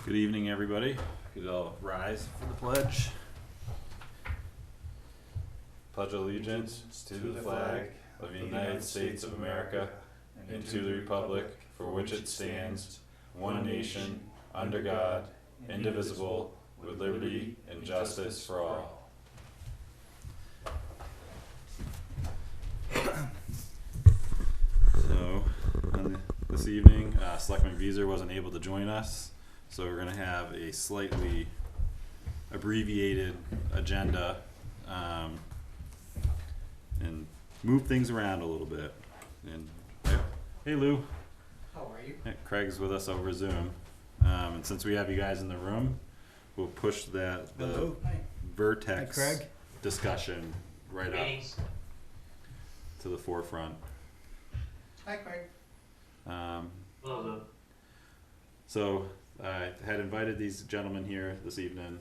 Good evening, everybody. Could all rise for the pledge. Pledge allegiance to the flag of the United States of America and to the republic for which it stands, one nation, under God, indivisible, with liberty and justice for all. So, this evening, Selectman Vieser wasn't able to join us, so we're going to have a slightly abbreviated agenda and move things around a little bit. And hey, Lou. How are you? Yeah, Craig's with us over Zoom, and since we have you guys in the room, we'll push the Hi. Vertex Hi, Craig. discussion right up to the forefront. Hi, Craig. So I had invited these gentlemen here this evening.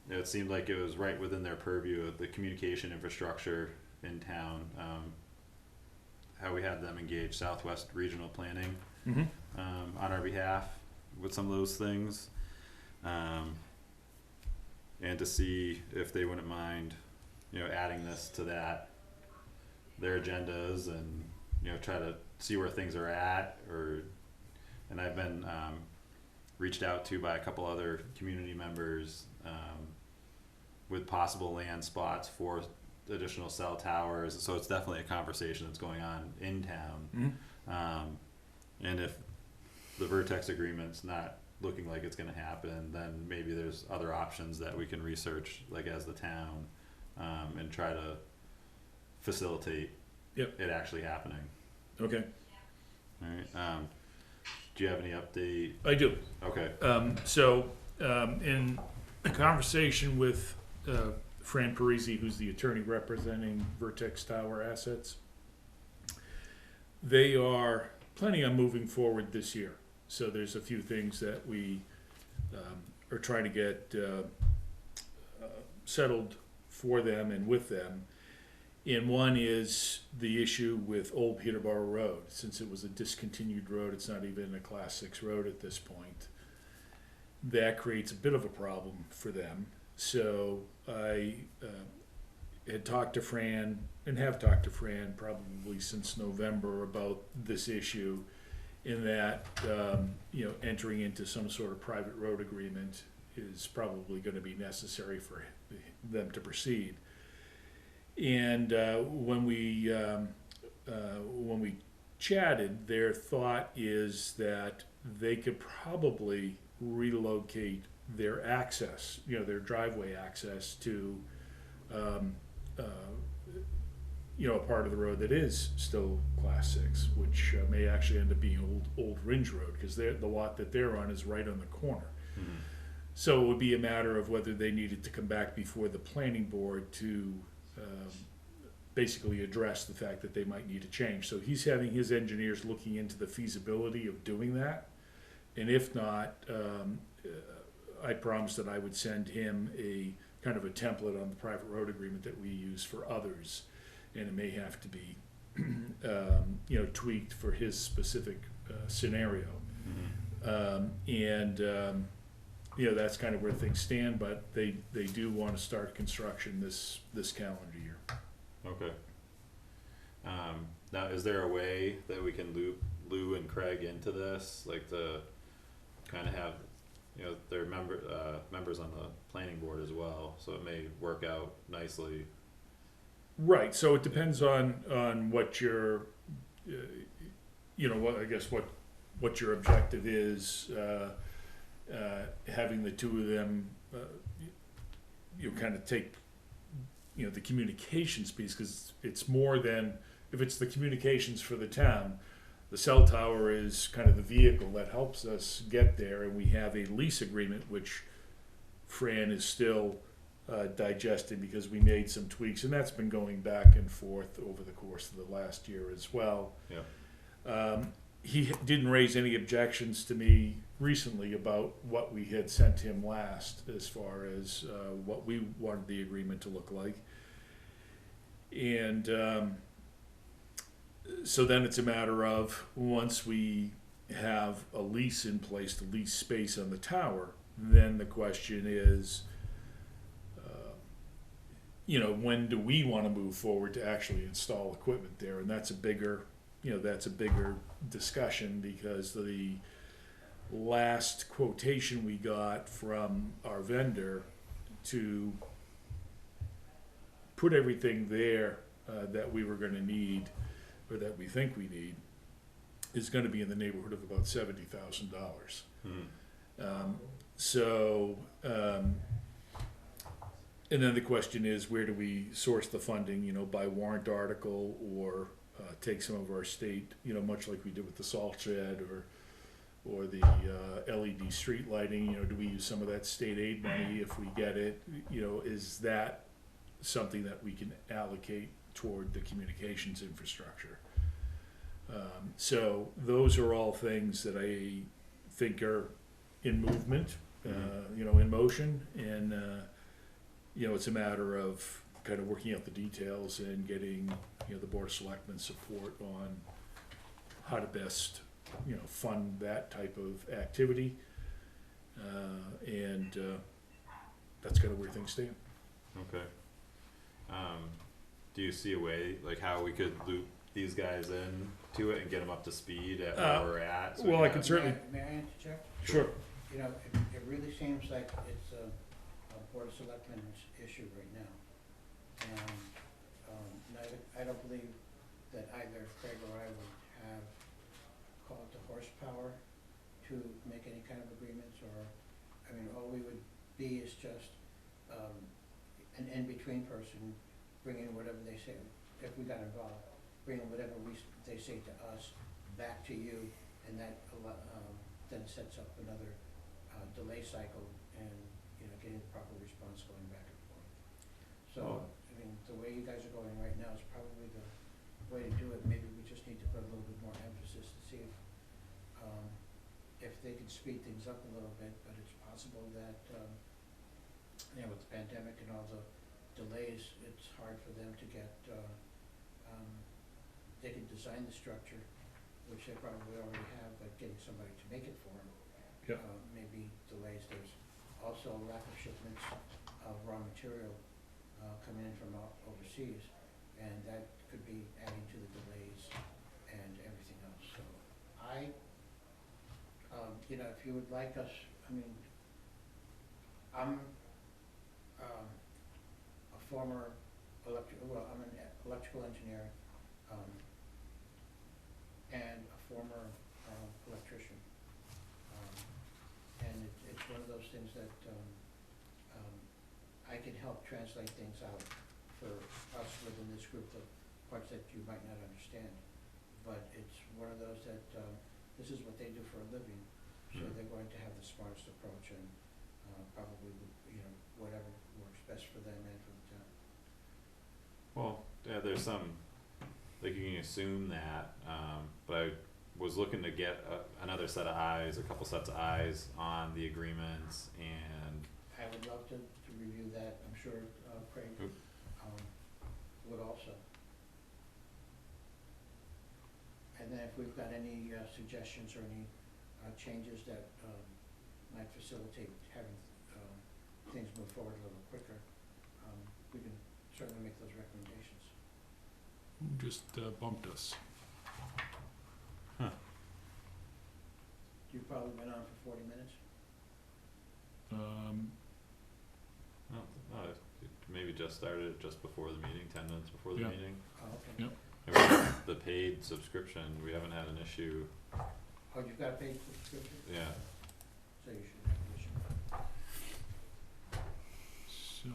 It seemed like it was right within their purview of the communication infrastructure in town. How we had them engage Southwest Regional Planning on our behalf with some of those things, and to see if they wouldn't mind, adding this to their agendas and try to see where things are at. And I've been reached out to by a couple other community members with possible land spots for additional cell towers. So it's definitely a conversation that's going on in town. And if the Vertex agreement's not looking like it's going to happen, then maybe there's other options that we can research, like as the town, and try to facilitate it actually happening. Okay, All right. Do you have any update? I do. Okay. In a conversation with Fran Parisi, who's the attorney representing Vertex Tower assets, they are planning on moving forward this year. So there's a few things that we are trying to get settled for them and with them. And one is the issue with Old Peterborough Road. Since it was a discontinued road, it's not even a Class 6 road at this point. That creates a bit of a problem for them. So I had talked to Fran, and have talked to Fran probably since November about this issue, in that entering into some sort of private road agreement is probably going to be necessary for them to proceed. And when we chatted, their thought is that they could probably relocate their access, their driveway access to, a part of the road that is still Class 6, which may actually end up being Old Ringe Road, because the lot that they're on is right on the corner. So it would be a matter of whether they needed to come back before the planning board to basically address the fact that they might need a change. So he's having his engineers looking into the feasibility of doing that. And if not, I promised that I would send him a kind of a template on the private road agreement that we use for others. And it may have to be, tweaked for his specific scenario. That's kind of where things stand, but they do want to start construction this calendar year. Okay. Now, is there a way that we can loop Lou and Craig into this, like to kind of have, they're members on the planning board as well, so it may work out nicely. Right. So it depends on what your, what your objective is. Having the two of them, kind of take, the communications piece, because it's more than, if it's the communications for the town, the cell tower is kind of the vehicle that helps us get there, and we have a lease agreement which Fran is still digesting, because we made some tweaks, and that's been going back and forth over the course of the last year as well. He didn't raise any objections to me recently about what we had sent him last, as far as what we wanted the agreement to look like. And so then it's a matter of, once we have a lease in place to lease space on the tower, then the question is, when do we want to move forward to actually install equipment there? And that's a bigger discussion, because the last quotation we got from our vendor to put everything there that we were going to need, or that we think we need, is going to be in the neighborhood of about $70,000. And then the question is, where do we source the funding? By warrant article, or take some of our state, much like we did with the salt shed, or the LED street lighting. Do we use some of that state aid money if we get it? Is that something that we can allocate toward the communications infrastructure? So those are all things that I think are in movement, in motion, and it's a matter of kind of working out the details and getting the Board of Selectmen's support on how to best fund that type of activity, and that's kind of where things stand. Okay. Do you see a way, like, how we could loop these guys in to it and get them up to speed at where we're at? Well, I can certainly. May I interject? Sure. It really seems like it's a Board of Selectmen issue right now. And I don't believe that either Craig or I would have called the horsepower to make any kind of agreements, or, all we would be is just an in-between person, bringing whatever they say, if we got involved, bringing whatever they say to us back to you, and that then sets up another delay cycle, and getting the proper response going back and forth. So, the way you guys are going right now is probably the way to do it. Maybe we just need to put a little bit more emphasis to see if they can speed things up a little bit. But it's possible that with the pandemic and all the delays, it's hard for them to get. They can design the structure, which they probably already have, but getting somebody to make it for them maybe delays. There's also a lack of shipments of raw material coming in from overseas, and that could be adding to the delays and everything else. So if you would like us, I'm a former I'm an electrical engineer and a former electrician. And it's one of those things that I can help translate things out for us within this group, the parts that you might not understand. But it's one of those that this is what they do for a living, so they're going to have the smartest approach, and probably whatever works best for them and for the town. Well, yeah, there's some, like, you can assume that, but I was looking to get another set of eyes, a couple sets of eyes on the agreements, and I would love to review that. I'm sure Craig would also. And then if we've got any suggestions or any changes that might facilitate having things move forward a little quicker, we can certainly make those recommendations. Who just bumped us? You've probably been on for 40 minutes? maybe just started it just before the meeting, 10 minutes before the Yeah. meeting. Oh, okay. Yep. And the paid subscription, we haven't had an issue, Oh, you've got a paid subscription? yeah. So you should have an issue. So.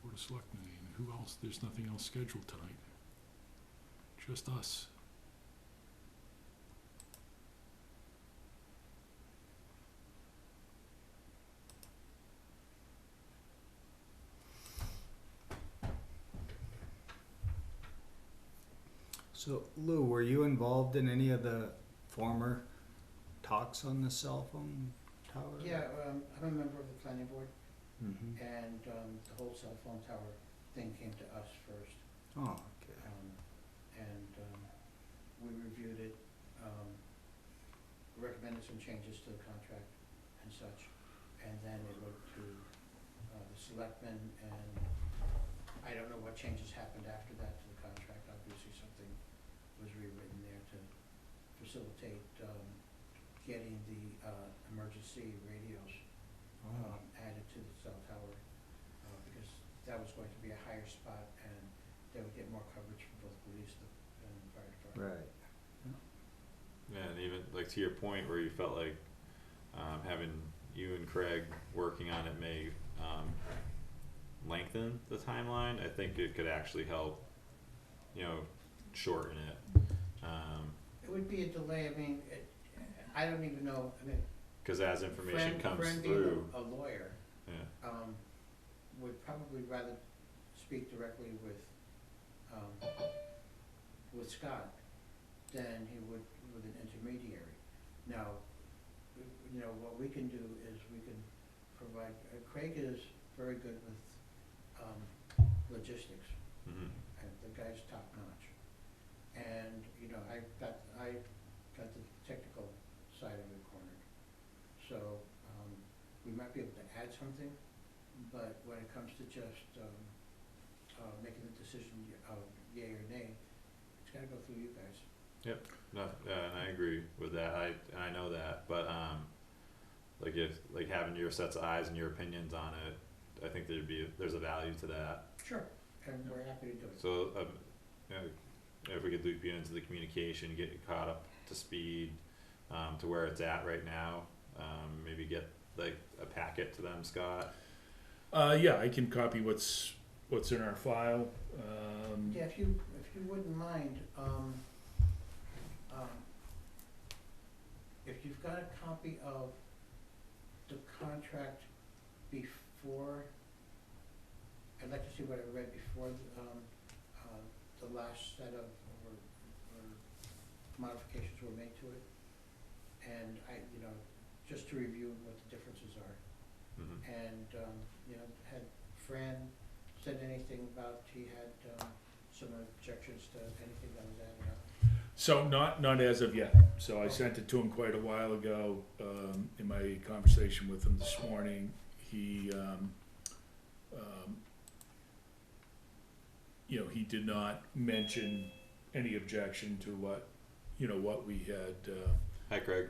Board of Selectmen, who else? There's nothing else scheduled tonight. Just us. So, Lou, were you involved in any of the former talks on the cell phone tower? Yeah, I'm a member of the planning board, Mm-hmm. and the whole cell phone tower thing came to us first. Oh, okay. amendments and changes to the contract and such. And then it went to the selectmen, and I don't know what changes happened after that to the contract. Obviously, something was rewritten there to facilitate getting the emergency radios added to the cell tower, because that was going to be a higher spot, and they would get more coverage from both police and fire department. Right. Yeah, and even like to your point where you felt like having you and Craig working on it may lengthen the timeline. I think it could actually help, shorten it. It would be a delay. I mean, I don't even know. I mean, Cause as information comes Fran being through, a lawyer, yeah, would probably rather speak directly with Scott than he would with an intermediary. Now, what we can do is we can provide, Craig is very good with logistics, mhm, and the guy's top notch. And, I got the technical side of it cornered. So, we might be able to add something, but when it comes to just making the decision of yay or nay, it's gotta go through you guys. no, and I agree with that, I know that, but like having your sets of eyes and your opinions on it, I think there's a value to that. Sure. And we're happy to do it. So, if we could loop you into the communication, get you caught up to speed, to where it's at right now, maybe get like a packet to them, Scott. Yeah, I can copy what's in our file. Yeah, if you wouldn't mind, if you've got a copy of the contract before, I'd like to see what I read before the last set of or modifications were made to it. And just to review what the differences are. Mhm. And, had Fran said anything about he had some objections to anything that was added up? So not as of yet. So I sent it to him quite a while ago. In my conversation with him this morning, he he did not mention any objection to what we had. Hi, Craig.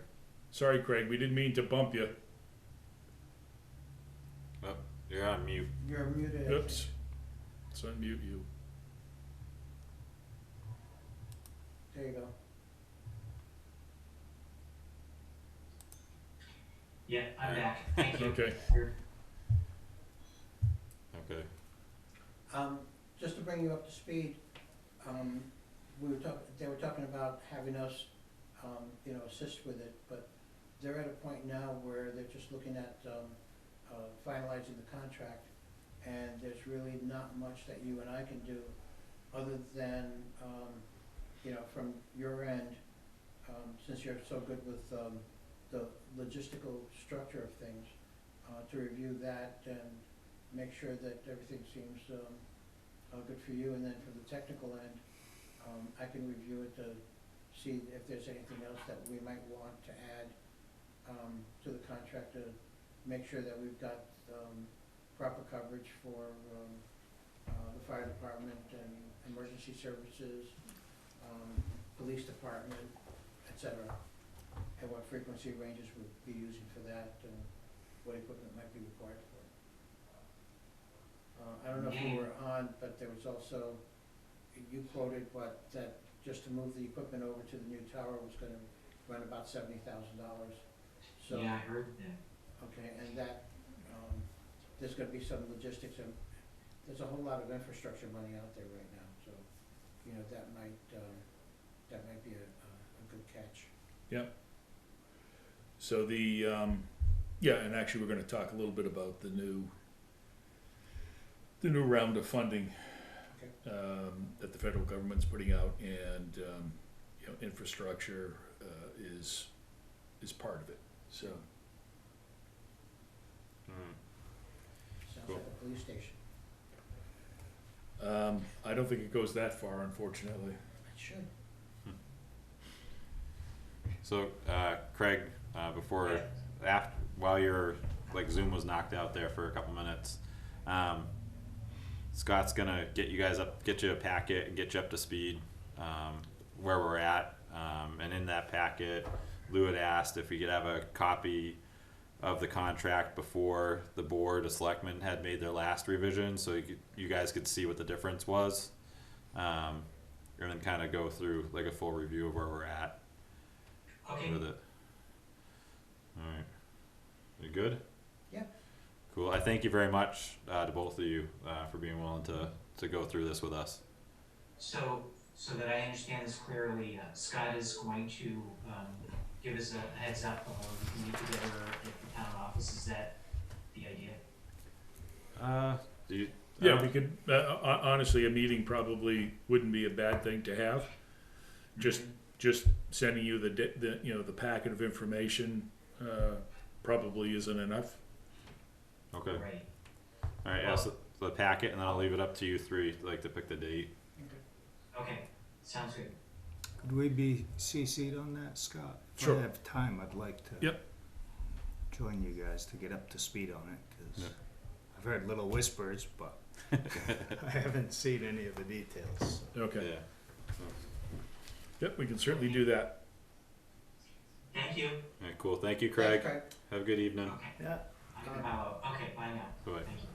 Sorry, Craig, we didn't mean to bump you. Oh, you're on mute. You're muted. I think. Oops. Let's unmute you. There you go. Yeah, I'm back. Thank you. Okay. Okay. Just to bring you up to speed, they were talking about having us, assist with it, but they're at a point now where they're just looking at, finalizing the contract, and there's really not much that you and I can do, other than, from your end, since you're so good with, the logistical structure of things, to review that and make sure that everything seems, good for you, and then for the technical end, I can review it to see if there's anything else that we might want to add to the contract to make sure that we've got proper coverage for the fire department and emergency services, police department, etc. And what frequency ranges we'd be using for that, and what equipment might be required for it. I don't know if you were on, but there was also, you quoted that just to move the equipment over to the new tower was gonna run about $70,000. So, Yeah, I heard that. okay, and that, there's gonna be some logistics, and there's a whole lot of infrastructure money out there right now, so, that might be a good catch. Yep. So and actually we're gonna talk a little bit about the new round of funding Okay. that the federal government's putting out, and infrastructure is part of it. So Mm. Sounds Cool. like a police station. I don't think it goes that far, unfortunately. It should. So, Craig before, while your, like, Zoom was knocked out there for a couple minutes. Scott's gonna get you guys up, get you a packet and get you up to speed, where we're at. And in that packet, Lou had asked if we could have a copy of the contract before the board of selectmen had made their last revision, so you guys could see what the difference was. And then kind of go through like a full review of where we're at Okay, with it. Alright. You good? Yeah. Cool. I thank you very much, to both of you, for being willing to go through this with us. so that I understand this clearly, Scott is going to, give us a heads up, we can meet together at the town office, is that the idea? Do you? Yeah, we could, honestly, a meeting probably wouldn't be a bad thing to have. Just sending you the packet of information, probably isn't enough. Okay. Right, Alright, yeah, so the packet, and then I'll leave it up to you three, like, to pick the date. okay, sounds good. Could we be CC'd on that, Scott? If Sure. I have time, I'd like to. Yep. Join you guys to get up to speed on it, cause Yep. I've heard little whispers, but I haven't seen any of the details. Okay. Yeah. Yep, we can certainly do that. Thank you. Alright, cool. Thank you, Craig. Thanks, Have a good evening. Okay, Yeah. I can bow out. Okay, bye now. Bye. Thank you.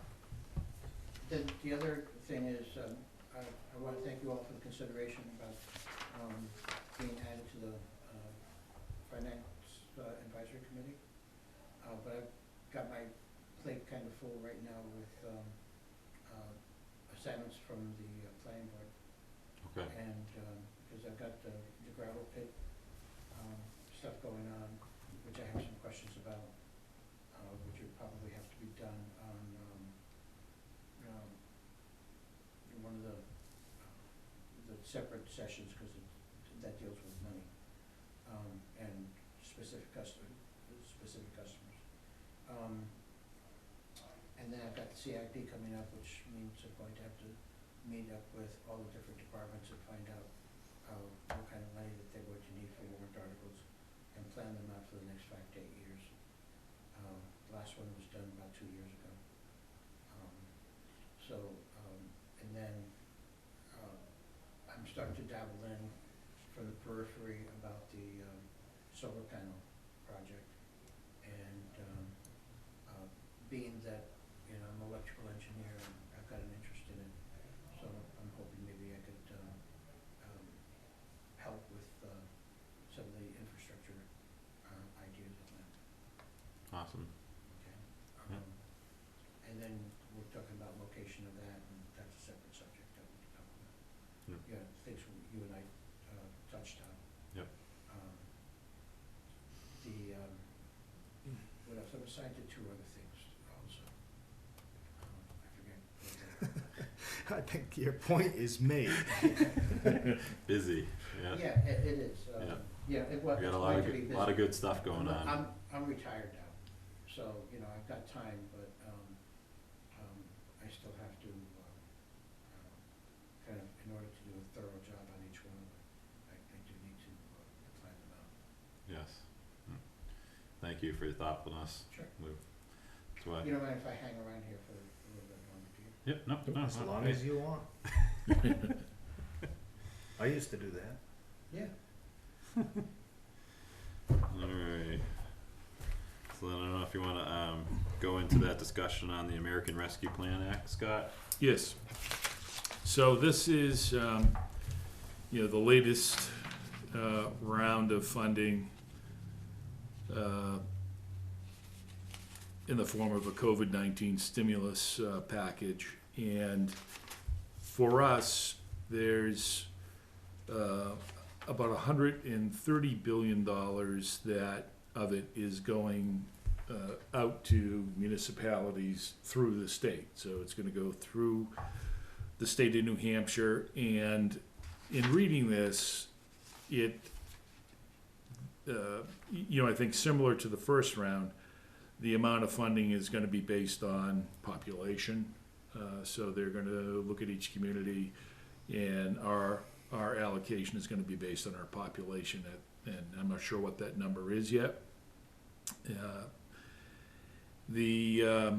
Then the other thing is, I wanna thank you all for the consideration about, being added to the, Finance Advisory Committee. But I've got my plate kind of full right now with, assignments from the planning board. Okay. And, because I've got the gravel pit, stuff going on, which I have some questions about, which would probably have to be done on, one of the separate sessions, cause that deals with money, and specific customers. And then I've got the CIP coming up, which means I'm going to have to meet up with all the different departments and find out, what kind of money that they're going to need for warrant articles, and plan them out for the next 5 to 8 years. The last one was done about 2 years ago. And then, I'm starting to dabble in from the periphery about the, solar panel project. And, being that, I'm an electrical engineer and I've got an interest in it, so I'm hoping maybe I could, help with, some of the infrastructure, ideas on that. Awesome. Okay. Yeah. And then we're talking about location of that, and that's a separate subject that we can talk about. Yep. Yeah, things you and I, touched on. Yep. What else, I'm assigned to 2 other things also. I forget. I think your point is made. Busy. Yeah. Yeah, it is, Yeah. yeah, We it's got a going to be busy. lot of good stuff going on. I'm retired now, so, I've got time, but, I still have to, kind of, in order to do a thorough job on each one of them, I do need to, plan them out. Yes. Thank you for your thoughtfulness, Sure. Lou. That's why. You don't mind if I hang around here for a little bit longer, do you? Yep. No. No. As no, long hey. as you want. I used to do that. Yeah. Alright. So then I don't know if you wanna go into that discussion on the American Rescue Plan Act, Scott? Yes. So this is, the latest round of funding in the form of a COVID-19 stimulus package. And for us, there's about $130 billion that of it is going out to municipalities through the state. So it's going to go through the state of New Hampshire. And in reading this, it, I think similar to the first round, the amount of funding is going to be based on population. So they're going to look at each community, and our allocation is going to be based on our population. And I'm not sure what that number is yet. The,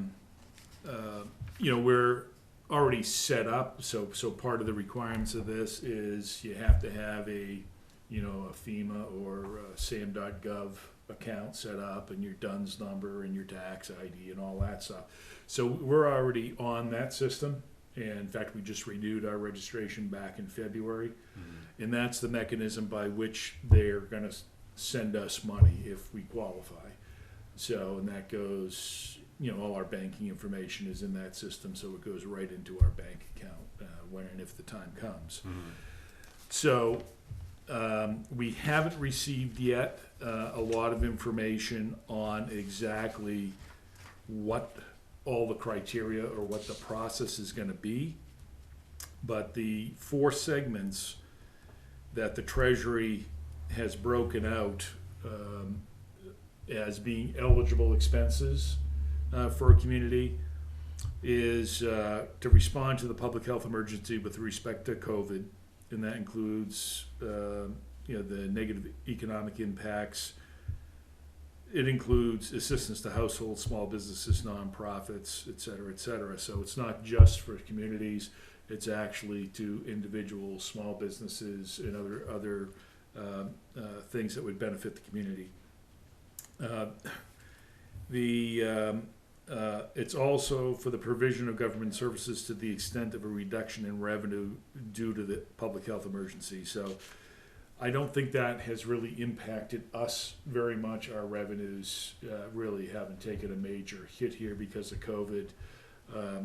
we're already set up, so part of the requirements of this is you have to have a FEMA or a SAM.gov account set up, and your DUNS number and your tax ID and all that stuff. So we're already on that system, and in fact, we just renewed our registration back in February, and that's the mechanism by which they're gonna send us money if we qualify. So, and that goes, all our banking information is in that system, so it goes right into our bank account when and if the time comes. So, we haven't received yet a lot of information on exactly what all the criteria or what the process is going to be. But the 4 segments that the Treasury has broken out as being eligible expenses for a community is to respond to the public health emergency with respect to COVID, and that includes the negative economic impacts. It includes assistance to households, small businesses, nonprofits, et cetera, et cetera. So it's not just for communities; it's actually to individuals, small businesses, and other things that would benefit the community. It's also for the provision of government services to the extent of a reduction in revenue due to the public health emergency. So I don't think that has really impacted us very much. Our revenues really haven't taken a major hit here because of COVID.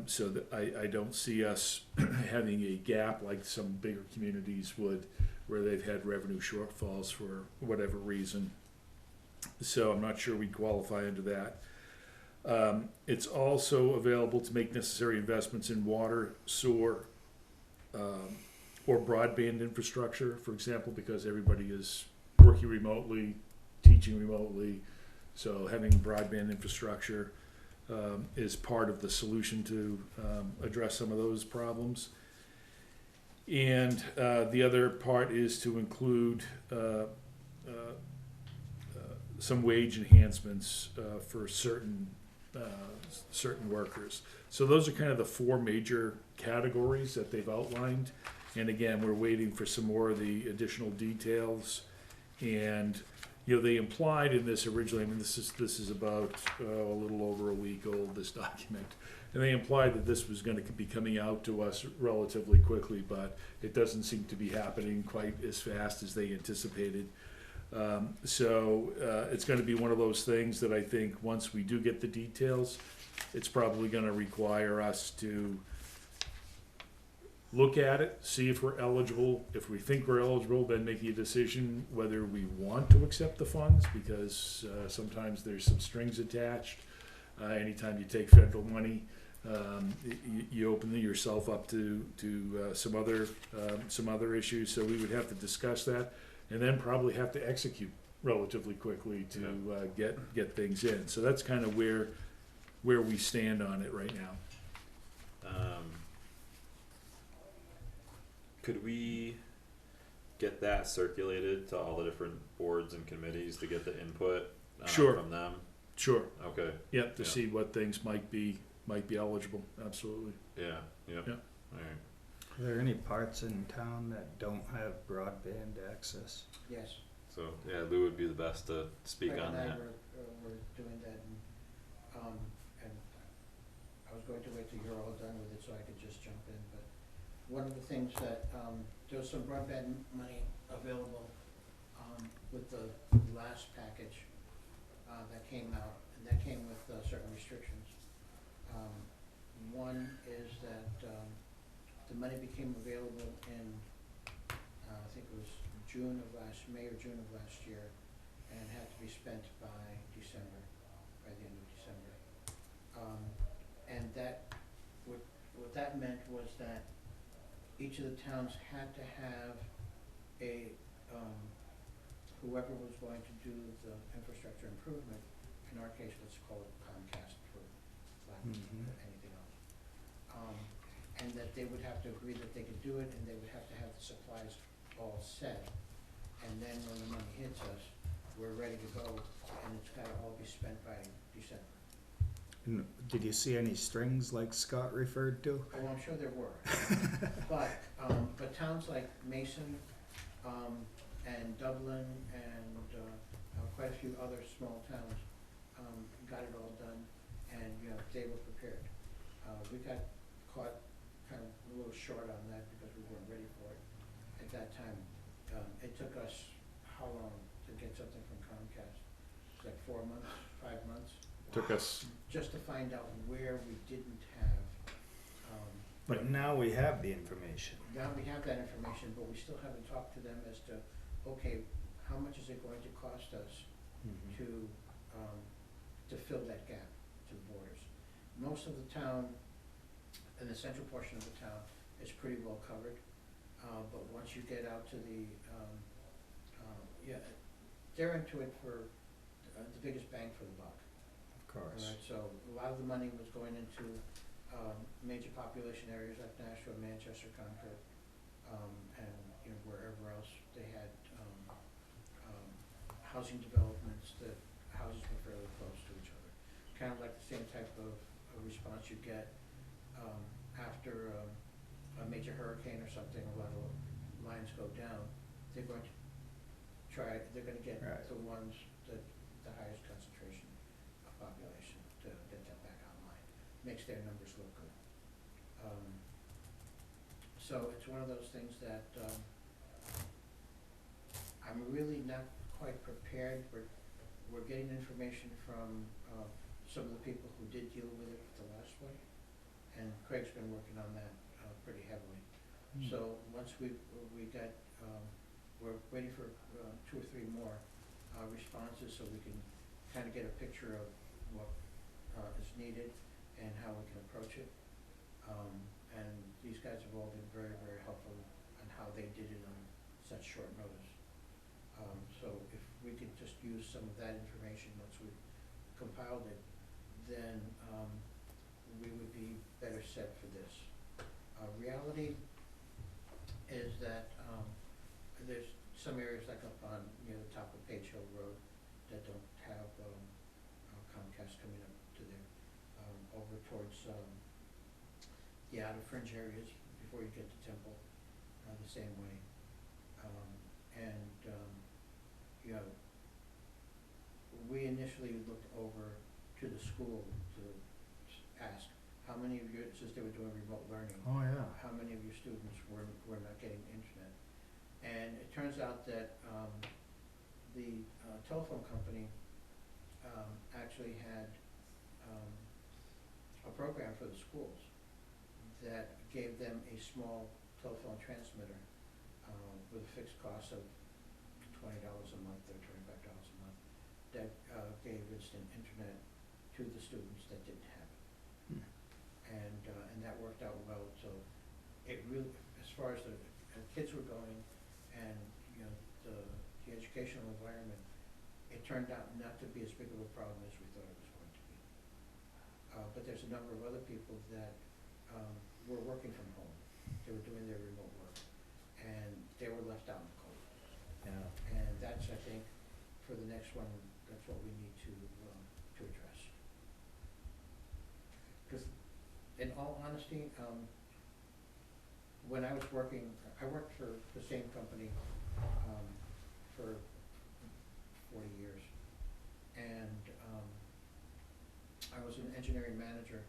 So that I don't see us having a gap like some bigger communities would, where they've had revenue shortfalls for whatever reason. So I'm not sure we'd qualify under that. It's also available to make necessary investments in water, sewer, or broadband infrastructure, for example, because everybody is working remotely, teaching remotely. So having broadband infrastructure is part of the solution to address some of those problems. And the other part is to include some wage enhancements for certain workers. So those are kind of the 4 major categories that they've outlined. And again, we're waiting for some more of the additional details. And they implied in this originally. I mean, this is about a little over a week old, this document, and they implied that this was going to be coming out to us relatively quickly, but it doesn't seem to be happening quite as fast as they anticipated. So it's going to be one of those things that I think once we do get the details, it's probably going to require us to look at it, see if we're eligible. If we think we're eligible, then making a decision whether we want to accept the funds, because sometimes there's some strings attached. Anytime you take federal money, you open yourself up to some other issues. So we would have to discuss that, and then probably have to execute relatively quickly to get things in. So that's kind of where we stand on it right now. Could we get that circulated to all the different boards and committees to get the input Sure. from them? Sure. Okay. Yep. To Yeah. see what things might be eligible. Absolutely. Yeah. Yep. Yeah. All right. Are there any parts in town that don't have broadband access? Yes. So yeah, Lou would be the best to speak Craig on and I that. were doing that, and I was going to wait till you're all done with it so I could just jump in, but one of the things that, there was some broadband money available, with the last package, that came out, and that came with, certain restrictions. One is that, the money became available in, I think it was May or June of last year, and had to be spent by the end of December. And that, what that meant was that each of the towns had to have whoever was going to do the infrastructure improvement, in our case, let's call it Comcast for lack of anything else. And that they would have to agree that they could do it, and they would have to have the supplies all set. And then when the money hits us, we're ready to go, and it's gotta all be spent by December. And did you see any strings like Scott referred to? Oh, I'm sure there were. But towns like Mason, and Dublin, and, quite a few other small towns, got it all done, and, you know, they were prepared. We got caught kind of a little short on that because we weren't ready for it at that time. It took us, how long to get something from Comcast? It's like 4 months, 5 months, Took us, just to find out where we didn't have, But now we have the information. now we have that information, but we still haven't talked to them as to, okay, how much is it going to cost us to fill that gap to the borders? Most of the town, in the central portion of the town, is pretty well covered, but once you get out to the, yeah, they're into it for the biggest bang for the buck. Of course. Alright, so a lot of the money was going into, major population areas like Nashua, Manchester, Concord, and, you know, wherever else they had, housing developments, the houses were fairly close to each other. Kind of like the same type of response you get, after, a major hurricane or something, a lot of lines go down. They're going to they're gonna get Right. the ones that, the highest concentration of population to get that back online. Makes their numbers look good. So it's one of those things that, I'm really not quite prepared. We're getting information from, some of the people who did deal with it the last one, and Craig's been working on that, pretty heavily. So once we got, we're waiting for, 2 or 3 more, responses, so we can kind of get a picture of what, is needed and how we can approach it. And these guys have all been very, very helpful on how they did it on such short notice. So if we could just use some of that information once we've compiled it, then, we would be better set for this. Reality is that, there's some areas like up on, near the top of Page Hill Road that don't have, Comcast coming up to there. Over towards, the outer fringe areas before you get to Temple, the same way. You know, we initially looked over to the school to ask, how many of your, since they were doing remote learning, Oh, yeah. how many of your students were not getting internet? And it turns out that, the, telephone company, actually had, a program for the schools that gave them a small telephone transmitter, with a fixed cost of $20 a month or $25 a month, that, gave instant internet to the students that didn't have it. And that worked out well, so it really, as far as the kids were going and, you know, the educational environment, it turned out not to be as big of a problem as we thought it was going to be. But there's a number of other people that, were working from home. They were doing their remote work, and they were left out in the cold. Yeah. And that's, I think, for the next one, that's what we need to address. Because in all honesty, when I was working, I worked for the same company, for 40 years. And, I was an engineering manager.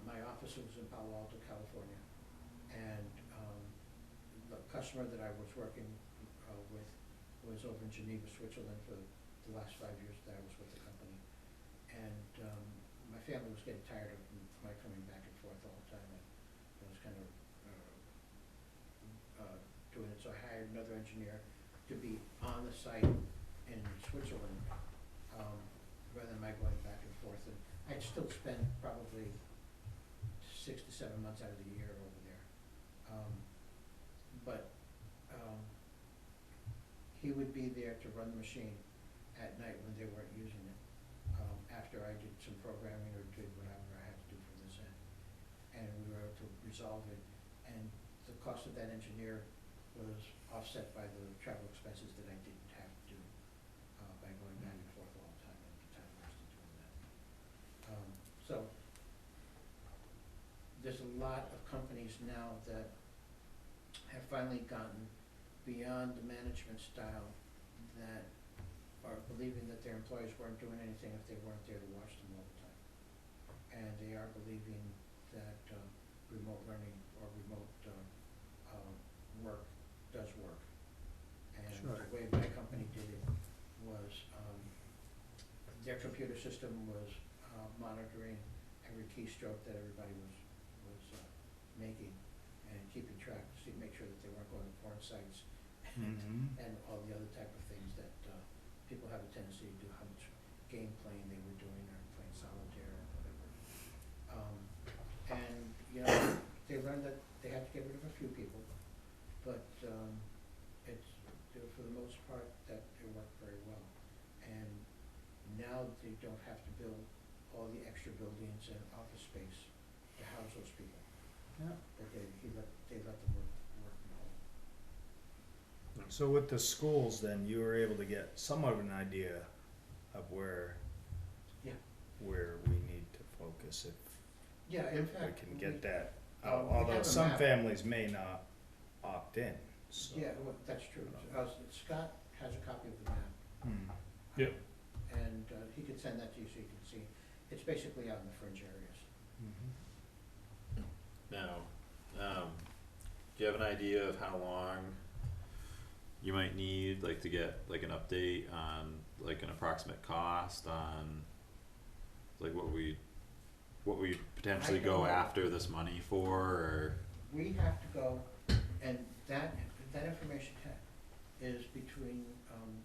My office was in Palo Alto, California. And, the customer that I was working, with was over in Geneva, Switzerland for the last 5 years that I was with the company. And, my family was getting tired of my coming back and forth all the time, and I was kind of, doing it, so I hired another engineer to be on the site in Switzerland, rather than my going back and forth. And I'd still spend probably 6 to 7 months out of the year over there. But he would be there to run the machine at night when they weren't using it, after I did some programming or did whatever I had to do from this end. And we were able to resolve it, and the cost of that engineer was offset by the travel expenses that I didn't have to do, by going back and forth all the time, and the town wasted doing that. So, there's a lot of companies now that have finally gotten beyond the management style that are believing that their employees weren't doing anything if they weren't there to watch them all the time. And they are believing that remote learning or remote work does work. And Sure. the way my company did it was, their computer system was monitoring every keystroke that everybody was making and keeping track to see, make sure that they weren't going to porn sites Mm-hmm. and all the other type of things that people have a tendency to do, how much game playing they were doing or playing solitaire or whatever. And, you know, they learned that they had to get rid of a few people, but for the most part, that it worked very well. And now they don't have to build all the extra buildings and office space to house those people. Yeah. But they let them work from home. So with the schools, then you were able to get somewhat of an idea of where Yeah. where we need to focus if Yeah, in we fact. can get that. we Although have a some map. families may not opt in. So. Yeah, well, that's true. Scott has a copy of the map. Hmm. Yep. And he could send that to you so you can see. It's basically out in the fringe areas. Mhm. Now, do you have an idea of how long you might need, like, to get, like, an update on, like, an approximate cost on, like, what we potentially I go don't know. after this money for, or? We have to go, and that information is between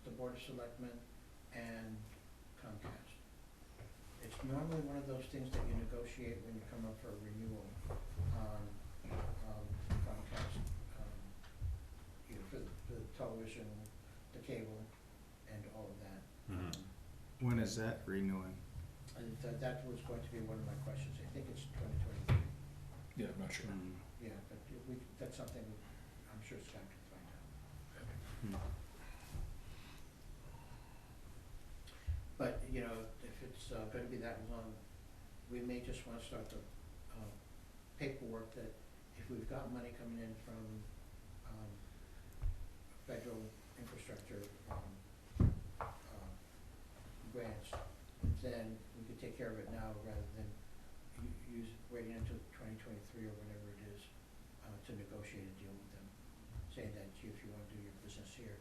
the Board of Selectmen and Comcast. It's normally one of those things that you negotiate when you come up for a renewal on Comcast, you know, for the television, the cable, and all of that. Mhm. When is that renewing? And that was going to be one of my questions. I think it's 2023. Yeah, I'm not sure. Hmm. Yeah, but that's something I'm sure Scott can find out. Hmm. But, you know, if it's gonna be that long, we may just wanna start the paperwork that if we've got money coming in from federal infrastructure grants, then we could take care of it now rather than waiting until 2023 or whatever it is to negotiate a deal with them, saying that, gee, if you wanna do your business here,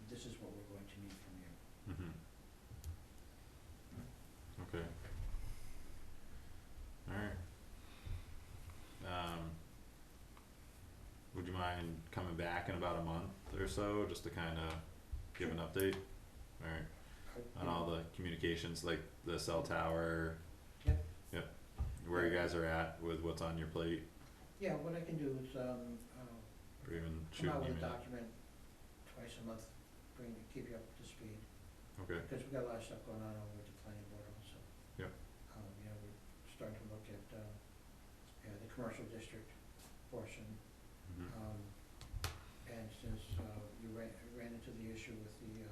this is what we're going to need from you. Mhm. Okay. Alright. Would you mind coming back in about a month or so, just to kinda give an update? Alright, on all the communications, like the cell tower? Yep. Yep, where you guys are at with what's on your plate, Yeah, what I can do is, or even shoot come out an with a email? document twice a month, keep you up to speed, Okay, because we've got a lot of stuff going on over at the planning board also. Yep. You know, we're starting to look at, the commercial district portion, mhm, and since, you ran into the issue with the,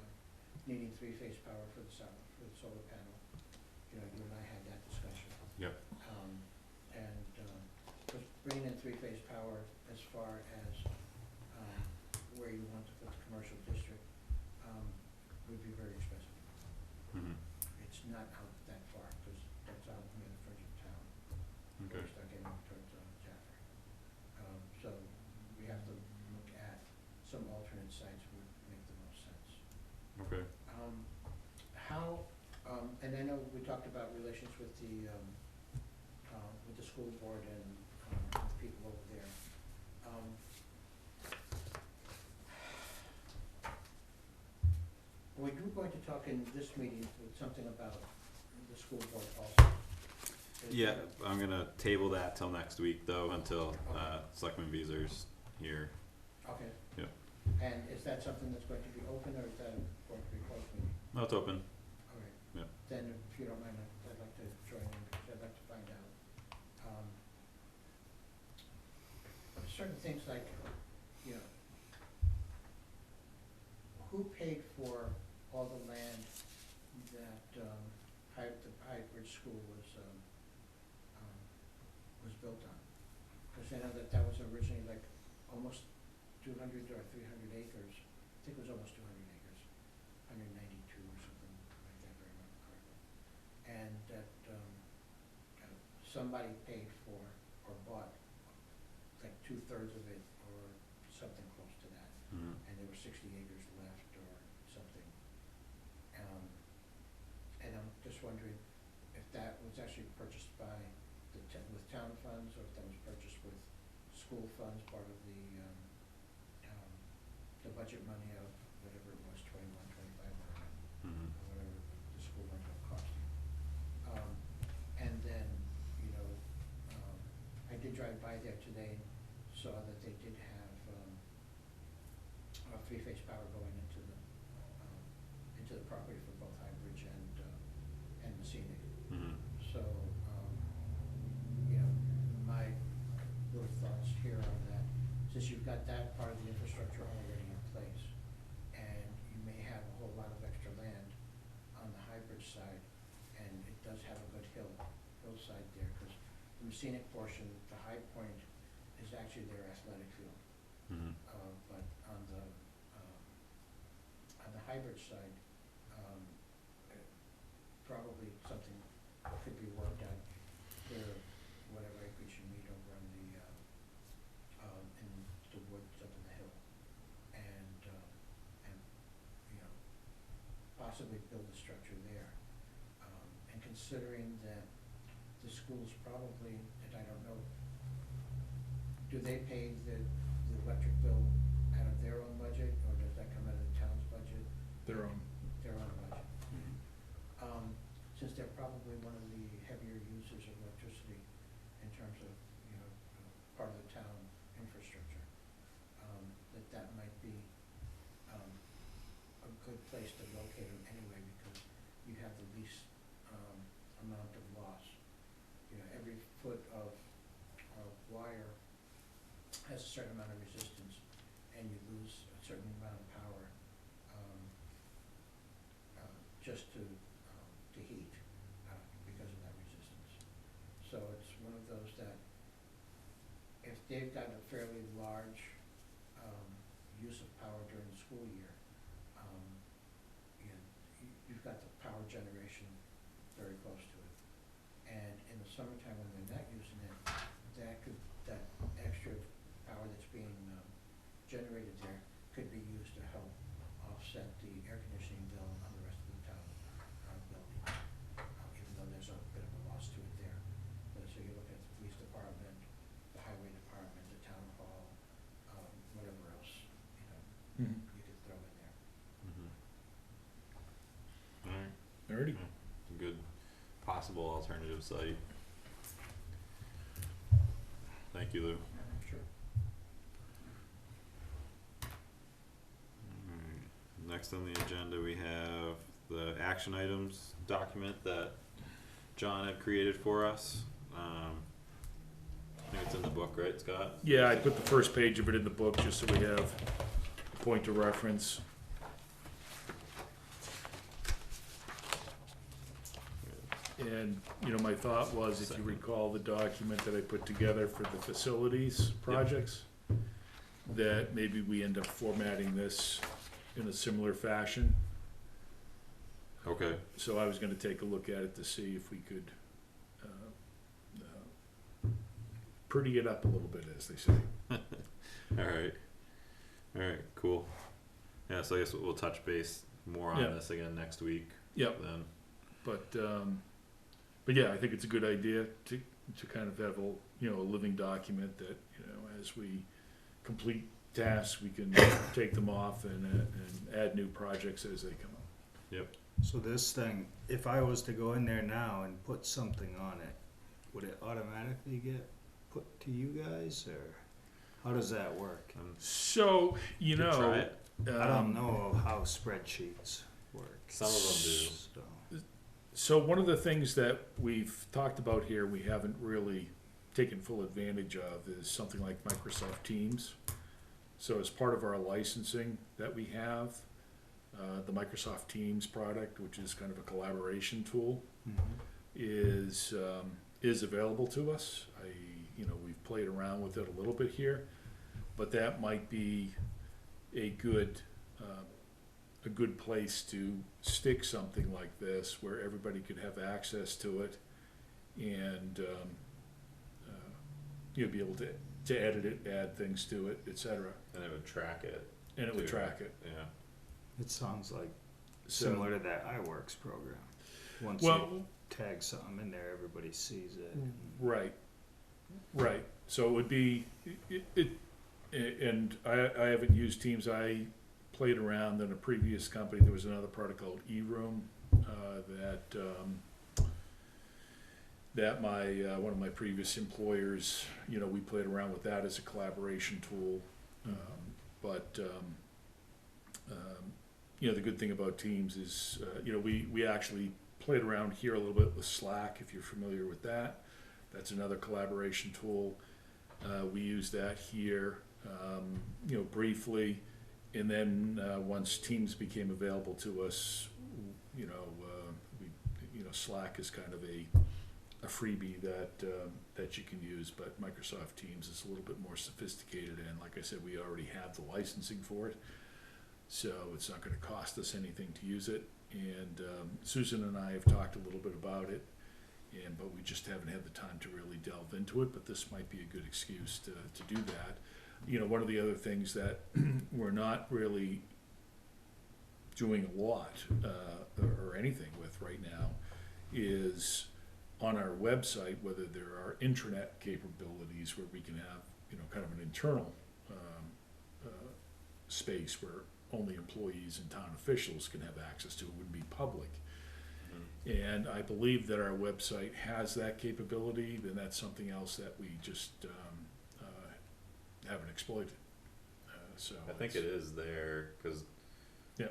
needing three-phase power for the solar panel, you know, you and I had that discussion. Yep. Because bringing in three-phase power as far as, where you want to put the commercial district, would be very expensive. mhm, It's not out that far, because that's out near the fringe of town. okay, We start getting towards, Jaffrey. So we have to look at some alternate sites would make the most sense. okay, And I know we talked about relations with the school board and, the people over there. We were going to talk in this meeting with something about the school board also. yeah, I'm gonna table that till next week though, until, Selectman Beezer's here. Okay. Yep. And is that something that's going to be open, or is that going to be closed meeting? No, it's open. All right. Yep. Then if you don't mind, I'd like to join in, because I'd like to find out. Certain things like, you know, who paid for all the land school was built on. Cause I know that was originally like almost 200 or 300 acres, I think it was almost 200 acres, 192 or something like that, if I remember correctly. And that, somebody paid for or bought like 2/3 of it or something close to that. Mhm. And there were 60 acres left or something. And I'm just wondering if that was actually purchased by with town funds, or if that was purchased with school funds, part of the budget money of whatever it was, 21, 25 million, Mhm. or whatever the school ended up costing. And then, I did drive by there today, saw that they did have, three-phase power going into the property for both Highbridge and Messina. Mhm. So, my little thoughts here are that, since you've got that part of the infrastructure already in place, and you may have a whole lot of extra land on the Highbridge side, and it does have a good hillside there, because the scenic portion, the high point, is actually their athletic field. Mhm. But on the Highbridge side, probably something could be worked out there, whatever acreage you need over on in the woods up in the hill. And possibly build a structure there. And considering that the schools probably, and I don't know, do they pay the electric bill out of their own budget, or does that come out of the town's budget? Their own. Their own budget. Since they're probably one of the heavier users of electricity in terms of, part of the town infrastructure, that might be, a good place to locate them anyway, because you have the least, amount of loss. Every foot of wire has a certain amount of resistance, and you lose a certain amount of power, just to heat, because of that resistance. So it's one of those that, if they've got a fairly large, use of power during the school year, you've got the power generation very close to it. And in the summertime, when they're not using it, that extra power that's being, generated there could be used to help offset the air conditioning bill on the rest of the town, building, even though there's a bit of a loss to it there. But so you look at the police department, the highway department, the town hall, whatever else, Mhm. you could throw in there. Mhm. Alright. Alrighty. Yeah. Good possible alternative site. Thank you, Lou. Sure. Alright, next on the agenda, we have the action items document that John had created for us. I think it's in the book, right, Scott? Yeah, I put the first page of it in the book just so we have a point of reference. And, my thought was, if you recall the document that I put together for the facilities projects, that maybe we end up formatting this in a similar fashion. Okay, So I was gonna take a look at it to see if we could, pretty it up a little bit, as they say. alright, cool. Yeah, so I guess we'll touch base more on Yeah. this again next week Yep. then. But yeah, I think it's a good idea to kind of have a living document that, as we complete tasks, we can take them off and add new projects as they come up. Yep. So this thing, if I was to go in there now and put something on it, would it automatically get put to you guys, or how does that work? So, Could try it. I don't know how spreadsheets work. Some of them do. So, So one of the things that we've talked about here, we haven't really taken full advantage of, is something like Microsoft Teams. So as part of our licensing that we have, the Microsoft Teams product, which is kind of a collaboration tool, mhm. is available to us. We've played around with it a little bit here, but that might be a good place to stick something like this where everybody could have access to it and be able to edit it, add things to it, etc. And it would track it. And it would too. track it. Yeah. It sounds like So- similar to that iWorks program. Once Well, you tag something in there, everybody sees it. right. So it would be, and I haven't used Teams. I played around in a previous company. There was another product called eRoom that my one of my previous employers, we played around with that as a collaboration tool. The good thing about Teams is, we actually played around here a little bit with Slack, if you're familiar with that. That's another collaboration tool. We use that here, briefly. And then once Teams became available to us, Slack is kind of a freebie that you can use, but Microsoft Teams is a little bit more sophisticated, and like I said, we already have the licensing for it, so it's not going to cost us anything to use it. And Susan and I have talked a little bit about it, but we just haven't had the time to really delve into it. But this might be a good excuse to do that. One of the other things that we're not really doing a lot or anything with right now is on our website, whether there are intranet capabilities where we can have, kind of an internal space where only employees and town officials can have access to. It wouldn't be public. And I believe that our website has that capability, then that's something else that we just haven't exploited. I think it is there, because Yeah.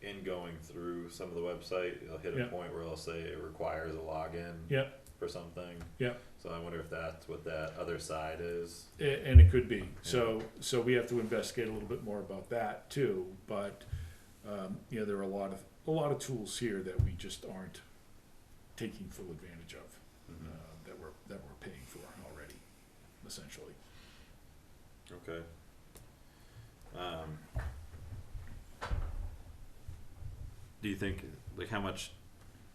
in going through some of the website, it'll hit a Yeah. point where it'll say it requires a login Yeah. for something. Yeah. So I wonder if that's what that other side is. And it could be. So we have to investigate a little bit more about that too. But there are a lot of tools here that we just aren't taking full advantage of, that we're paying for already, essentially. Okay. Do you think, how much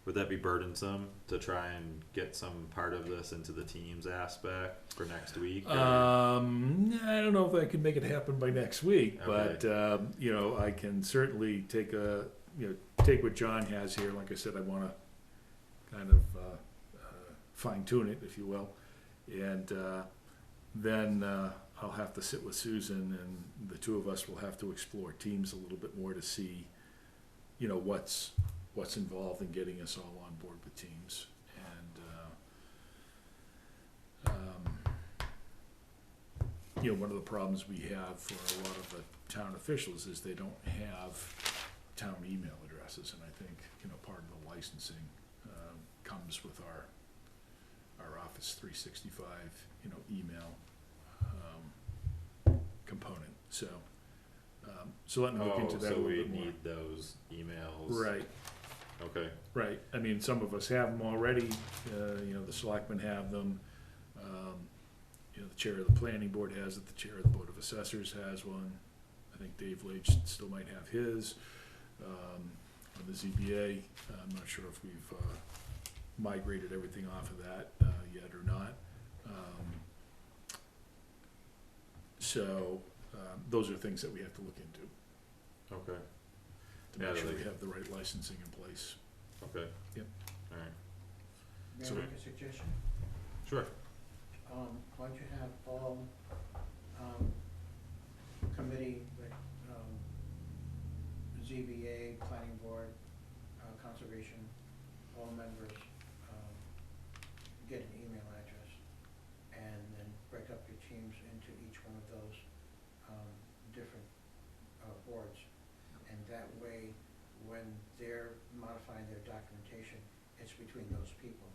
would that be burdensome to try and get some part of this into the Teams aspect for next week? or- I don't know if I can make it happen by next week, Okay. but I can certainly take what John has here. Like I said, I want to kind of fine tune it, if you will, and then I'll have to sit with Susan, and the two of us will have to explore Teams a little bit more to see, what's involved in getting us all on board with Teams. And one of the problems we have for a lot of the town officials is they don't have town email addresses, and I think part of the licensing comes with our Office 365 email component. So let me look into that a so little we bit more. need those emails. Right. Okay. Right, I mean, some of us have them already, the selectmen have them, the chair of the planning board has it, the chair of the board of assessors has one, I think Dave Leach still might have his, on the ZBA, I'm not sure if we've, migrated everything off of that, yet or not. Those are things that we have to look into, Okay. to Yeah, make sure like- we have the right licensing in place. Okay. Yep. All right. May So- I make a suggestion? Sure. Why don't you have all, committee, like, ZBA, planning board, conservation, all members, get an email address, and then break up your teams into each one of those, different, boards. And that way, when they're modifying their documentation, it's between those people.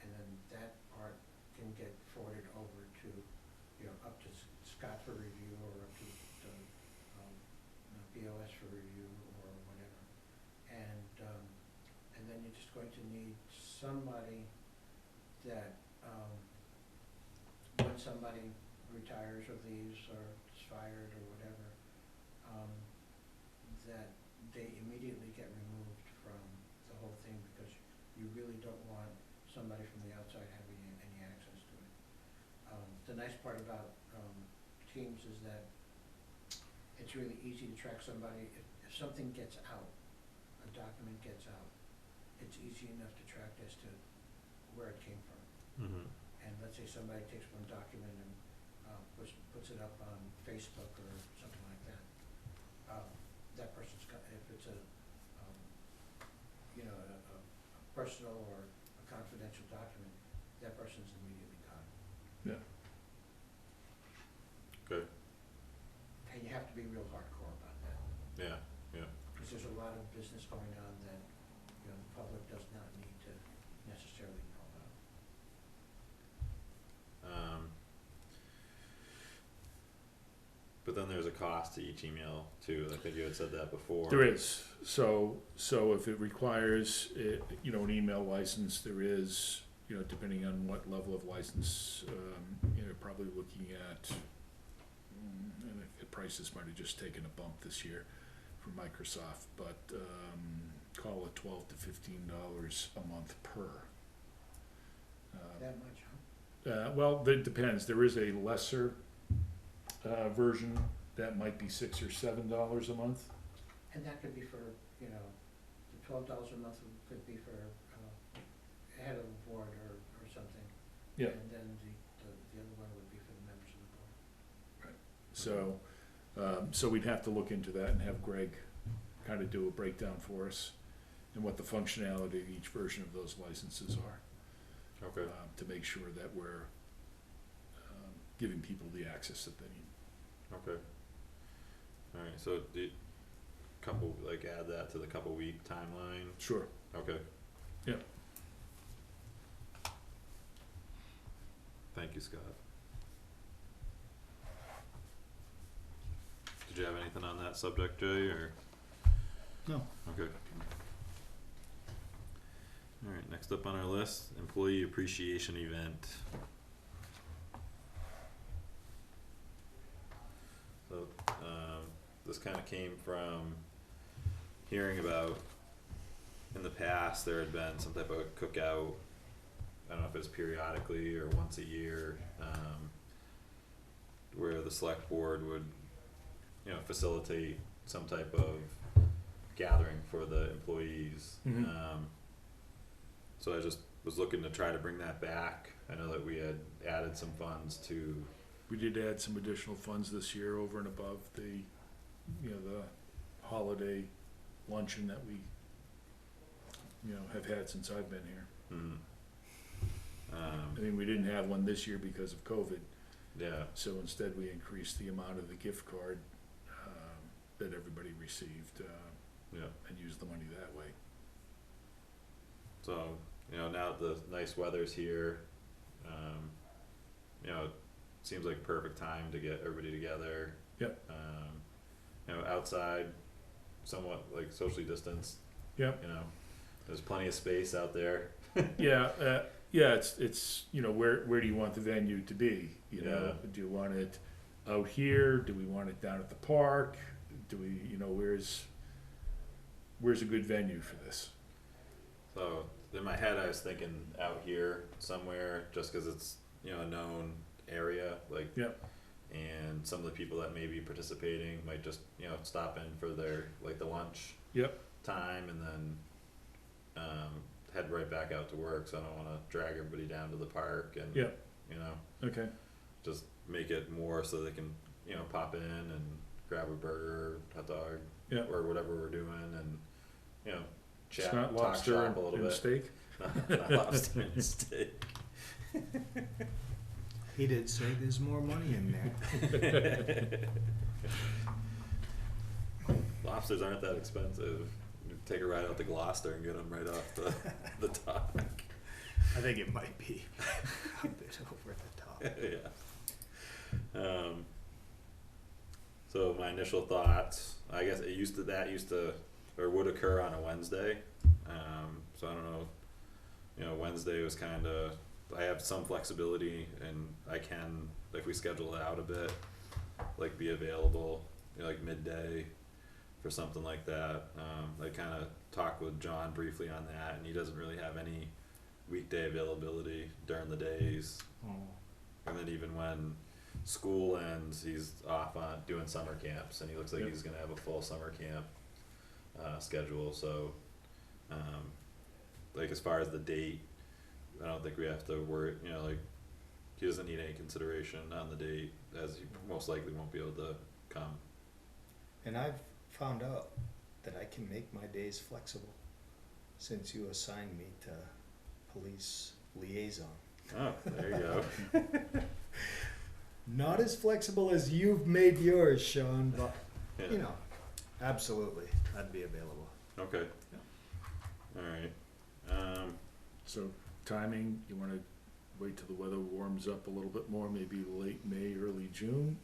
And then that part can get forwarded over to, up to Scott for review, or up to BOS for review, or whatever. And then you're just going to need somebody that, when somebody retires or leaves or is fired or whatever, that they immediately get removed from the whole thing, because you really don't want somebody from the outside having any access to it. The nice part about, Teams is that it's really easy to track somebody. If something gets out, a document gets out, it's easy enough to track as to where it came from. Mm-hmm. And let's say somebody takes one document and puts it up on Facebook or something like that. That person's got, if it's a personal or a confidential document, that person's immediately gone. Yeah. Good. And you have to be real hardcore about that, Yeah. because there's a lot of business going on that, the public does not need to necessarily know about. But then there's a cost to each email too. I think you had said that before. There is, so if it requires, an email license, there is, depending on what level of license, probably looking at, and the prices might have just taken a bump this year for Microsoft, but, call it $12 to $15 a month per. That much, huh? Well, that depends, there is a lesser, version that might be $6 or $7 a month. And that could be for, the $12 a month could be for, head of the board or something. Yeah. And then the other one would be for the members of the board. So we'd have to look into that and have Greg kind of do a breakdown for us and what the functionality of each version of those licenses are, Okay. to make sure that we're giving people the access that they need. Okay. All right. So add that to the couple week timeline. Sure. Okay. Yeah. Thank you, Scott. Did you have anything on that subject, Jay, or? No. Okay. All right, next up on our list, employee appreciation event. So, this kinda came from hearing about, in the past, there had been some type of cookout, I don't know if it's periodically or once a year, where the select board would, facilitate some type of gathering for the employees. Mhm. So I just was looking to try to bring that back. I know that we had added some funds to, We did add some additional funds this year over and above the, the holiday luncheon that we, have had since I've been here. I mean, we didn't have one this year because of COVID, yeah, so instead we increased the amount of the gift card, that everybody received, yeah. and used the money that way. So, now that the nice weather's here, it seems like a perfect time to get everybody together. Yep. Outside, somewhat like socially distanced, Yep. there's plenty of space out there. Yeah, it's where do you want the venue to be? Yeah. Do you want it out here? Do we want it down at the park? Do we, where's a good venue for this? So in my head, I was thinking out here somewhere, just because it's a known area, like. Yep. And some of the people that may be participating might just stop in for their the lunch. Yep. Time, and then head right back out to work. So I don't want to drag everybody down to the park and Yep. Okay. just make it more so they can pop in and grab a burger, hot dog, Yeah. or whatever we're doing, and chat, It's not talk lobster shop a little and bit. steak. Not lobster and steak. He did say there's more money in there. Lobsters aren't that expensive. You take a ride out to Gloucester and get them right off the dock. I think it might be a bit over the top. Yeah. So my initial thoughts, I guess that used to or would occur on a Wednesday. So I don't know, you know, Wednesday was kinda, I have some flexibility and I can, if we schedule it out a bit, like be available, you know, like midday for something like that. I kinda talked with John briefly on that and he doesn't really have any weekday availability during the days. Oh, And then even when school ends, he's off on doing summer camps and he looks like Yep. he's gonna have a full summer camp schedule, so like as far as the date, I don't think we have to worry, you know, like he doesn't need any consideration on the date as he most likely won't be able to come. and I've found out that I can make my days flexible since you assigned me to police liaison. Oh, there you go. Not as flexible as you've made yours, Sean, but Yeah. you know, absolutely, I'd be available. Okay. Alright, So timing, you wanna wait till the weather warms up a little bit more, maybe late May, early June?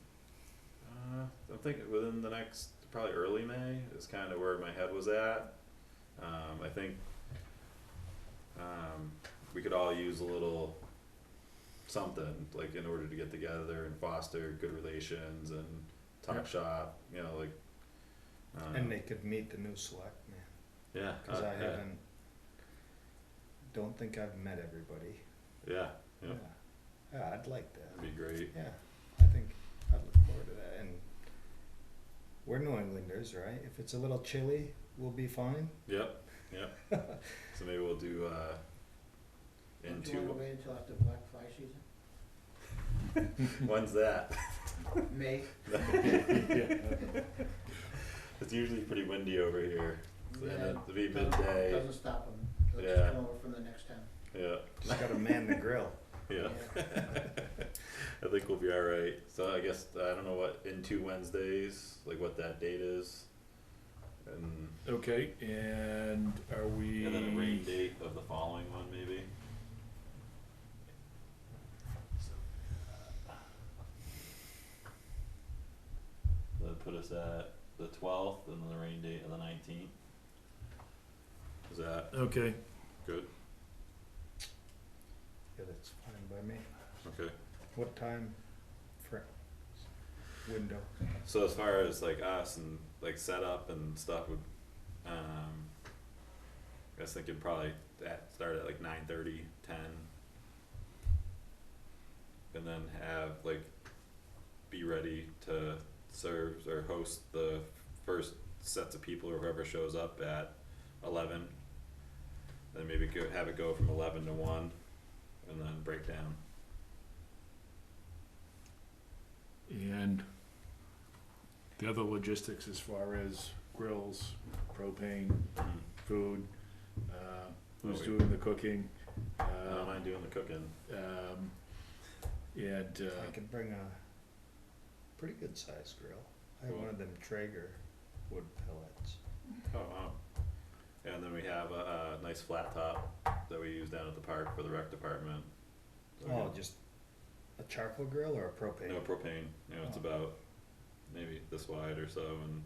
I'm thinking within the next, probably early May is kinda where my head was at. I think, we could all use a little something, like in order to get together and foster good relations and talk Yeah. shop, you know, like. And they could meet the new selectmen, Yeah, cause I yeah, haven't, don't think I've met everybody. yeah, yeah, Yeah, I'd like that, that'd be great, yeah, I think I'd look forward to that, and we're New Englanders, right? If it's a little chilly, we'll be fine. yep, yep. So maybe we'll do, Don't you wanna into, wait until after Black Fly season? when's that? May, It's usually pretty windy over here, and yeah, it'll be midday, doesn't stop them, they'll Yeah. just come over from the next town. yeah, Just gotta man the grill. yeah. I think we'll be alright, so I guess, I don't know what, in 2 Wednesdays, like what that date is. And, Okay, and are we? and then a rain date of the following one maybe. That'd put us at the 12th and then the rain date of the 19th. Is that Okay, good? Yeah, that's fine by me. Okay. What time for window? So as far as like us and like setup and stuff would, I was thinking probably that start at like 9:30, 10. And then have like, be ready to serve or host the first sets of people or whoever shows up at 11. Then maybe have it go from 11 to 1 and then break down. and the other logistics as far as grills, propane, food, who's Oh, wait. doing the cooking, I don't mind doing the cooking. and, I could bring a pretty good sized grill. I have Cool. one of them Traeger wood pellets. Oh, wow. And then we have a nice flat top that we use down at the park for the rec department. So we Oh, can- just a charcoal grill or a propane? No propane, you know, it's Oh. about maybe this wide or so and,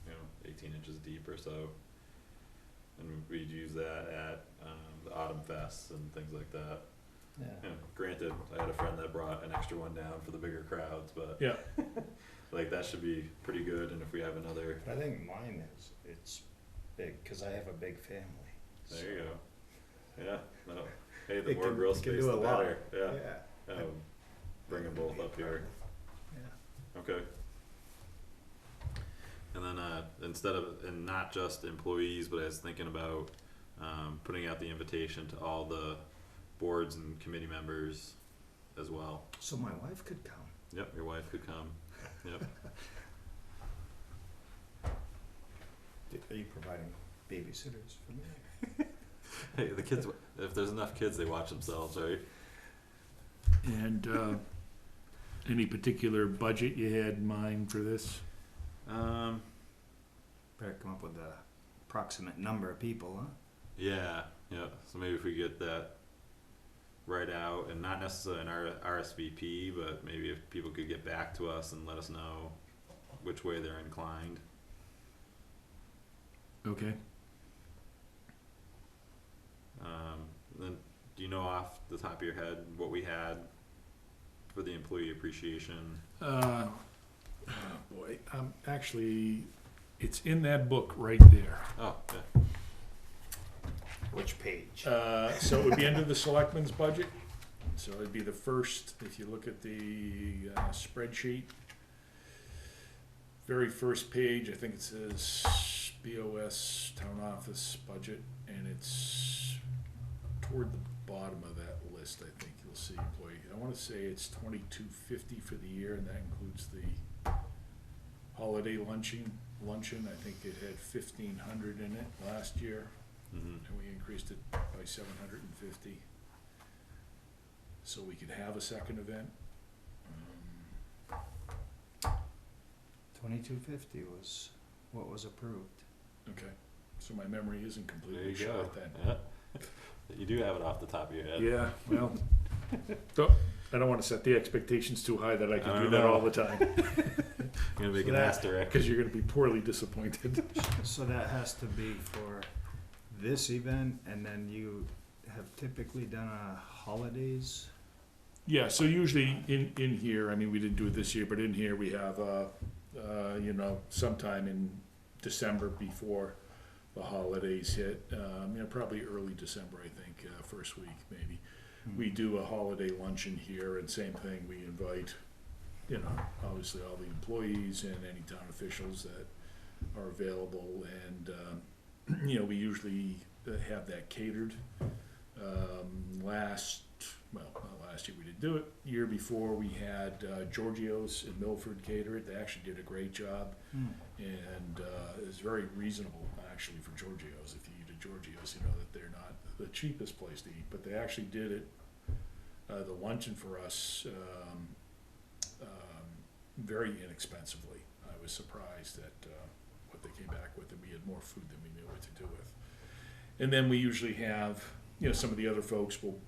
you know, 18 inches deep or so. And we'd use that at, the Autumn Fests and things like that. Yeah. You know, granted, I had a friend that brought an extra one down for the bigger crowds, but yeah, like that should be pretty good, and if we have another, But I think mine is, it's big, cause I have a big family. there you go. Yeah, no, hey, the It more can- grill can space, do the a lot. better, yeah. Yeah. Bring them both up here. Yeah. Okay. And then, instead of, and not just employees, but I was thinking about, putting out the invitation to all the boards and committee members as well. So my wife could come. Yep, your wife could come, yep. Are you providing babysitters for me? Hey, the kids, if there's enough kids, they watch themselves, right? and, any particular budget you had in mind for this? Better come up with a approximate number of people, huh? Yeah, yeah, so maybe if we get that right out, and not necessarily an RSVP, but maybe if people could get back to us and let us know which way they're inclined. Okay, Then do you know off the top of your head what we had for the employee appreciation? Oh boy, actually, it's in that book right there. Oh, yeah. Which page? So it would be under the selectmen's budget. So it'd be the first, if you look at the spreadsheet, very first page, I think it says BOS Town Office Budget, and it's toward the bottom of that list, I think you'll see employee. I wanna say it's $22.50 for the year, and that includes the holiday luncheon. I think it had 1,500 in it last year, Mm-hmm. and we increased it by 750. So we could have a second event. 2250 was what was approved. Okay, so my memory isn't There completely you go. shot then. Yeah. You do have it off the top of your head. Yeah, well, I don't wanna set the expectations too high that I I can do don't that know. all the time, I'm gonna make So an that- asterisk. cause you're gonna be poorly disappointed. So that has to be for this event, and then you have typically done holidays. Yeah, so usually in here, I mean, we didn't do it this year, but in here we have, sometime in December before the holidays hit, probably early December, I think, first week maybe. We do a holiday luncheon here, and same thing, we invite, obviously all the employees and any town officials that are available, and, we usually have that catered. Not last year we didn't do it. Year before we had Giorgio's in Milford cater it. They actually did a great job, and it was very reasonable actually for Giorgio's. If you eat at Giorgio's, you know that they're not the cheapest place to eat, but they actually did it. The luncheon for us very inexpensively. I was surprised at what they came back with, and we had more food than we knew what to do with. And then we usually have, some of the other folks will,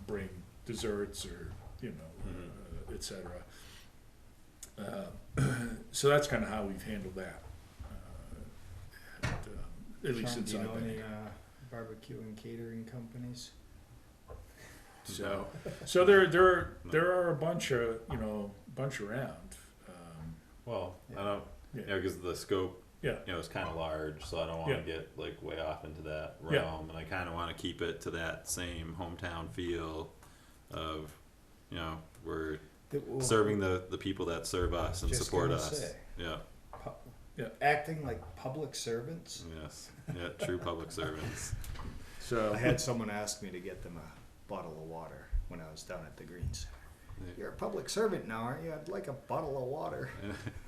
bring desserts or, et cetera. So that's kind of how we've handled that. At least Sean, since do you I've know been any here. barbecue and catering companies? So there are a bunch around. Well, Yeah. I don't, Yeah. because the scope, Yeah. it's kind of large, so I don't want to get like way off into that realm, and I kind of want to keep it to that same hometown feel of, we're serving the people that serve us and Just support gonna us. say. Yeah. Acting like public servants. Yes. Yeah. True public servants. So I had someone ask me to get them a bottle of water when I was down at the Greens. You're a public servant now, aren't you? I'd like a bottle of water.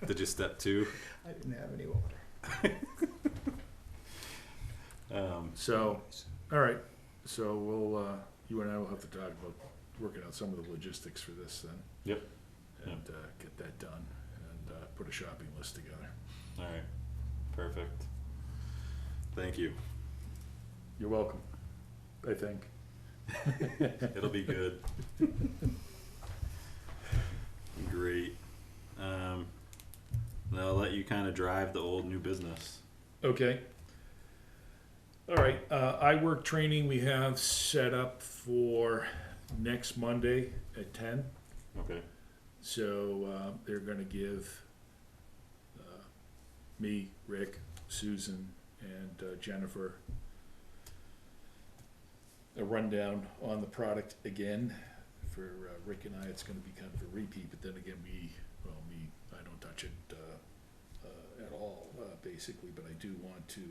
Did you step two? I didn't have any water. So, all right, so we'll, you and I will have to talk about working out some of the logistics for this then. Yep. And, get that done and, put a shopping list together. All right. Perfect. Thank you. You're welcome, I think. It'll be good. Great. Then I'll let you kind of drive the old new business. Okay. All right, iWork training we have set up for next Monday at 10. Okay. So, they're gonna give, me, Rick, Susan, and, Jennifer a rundown on the product again. For, Rick and I, it's gonna be kind of a repeat, but then again, I don't touch it, at all, basically, but I do want to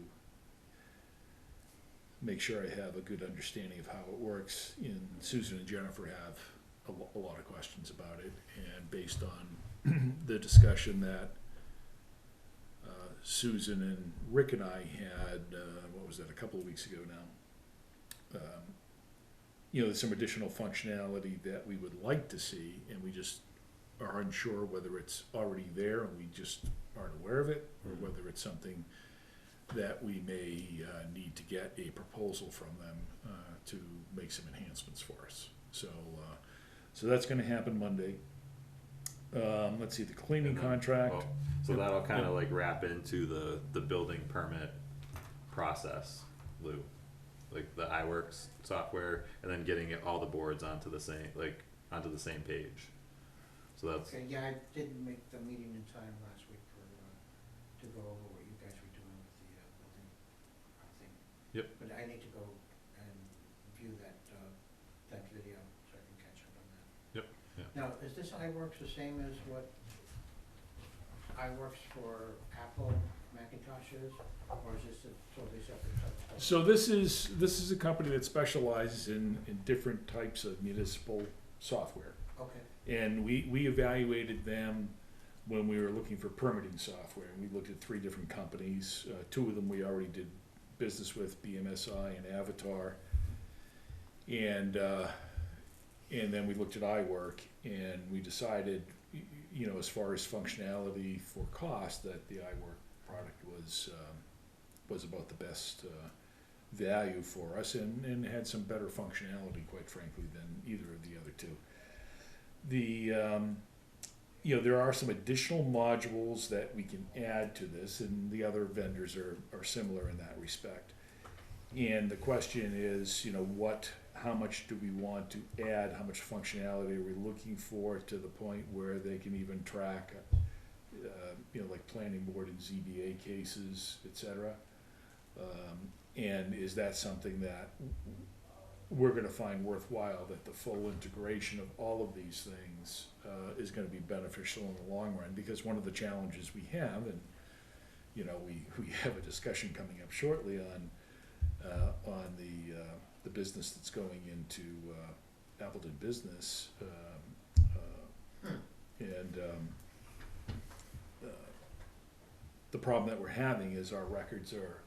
make sure I have a good understanding of how it works. And Susan and Jennifer have a lot of questions about it, and based on the discussion that Susan and Rick and I had, a couple of weeks ago now. There's some additional functionality that we would like to see, and we just are unsure whether it's already there and we just aren't aware of it, or whether it's something that we may need to get a proposal from them to make some enhancements for us. So that's gonna happen Monday. Let's see, the cleaning And then- contract. well, so that'll kind of like wrap into the building permit process, Lou. like the iWorks software, and then getting all the boards onto the same, page. So that's, Okay, yeah, I didn't make the meeting in time last week for, to go over what you guys were doing with the, building thing. Yep. But I need to go and view that, that video, so I can catch up on that. Yep, yeah. Now, is this iWorks the same as what iWorks for Apple Macintosh is, or is this a totally separate type of stuff? So this is a company that specializes in different types of municipal software. Okay, And we evaluated them when we were looking for permitting software. And we looked at 3 different companies. 2 of them we already did business with, BMSI and Avatar. And then we looked at iWork, and we decided, you know, as far as functionality for cost, that the iWork product was about the best value for us, and had some better functionality, quite frankly, than either of the other 2. You know, there are some additional modules that we can add to this, and the other vendors are similar in that respect. And the question is, you know, how much do we want to add? How much functionality are we looking for, to the point where they can even track, you know, like planning board and ZBA cases, et cetera? And is that something that we're gonna find worthwhile, that the full integration of all of these things is gonna be beneficial in the long run? Because one of the challenges we have, and, you know, we have a discussion coming up shortly on the business that's going into Appleton Business, and the problem that we're having is our records are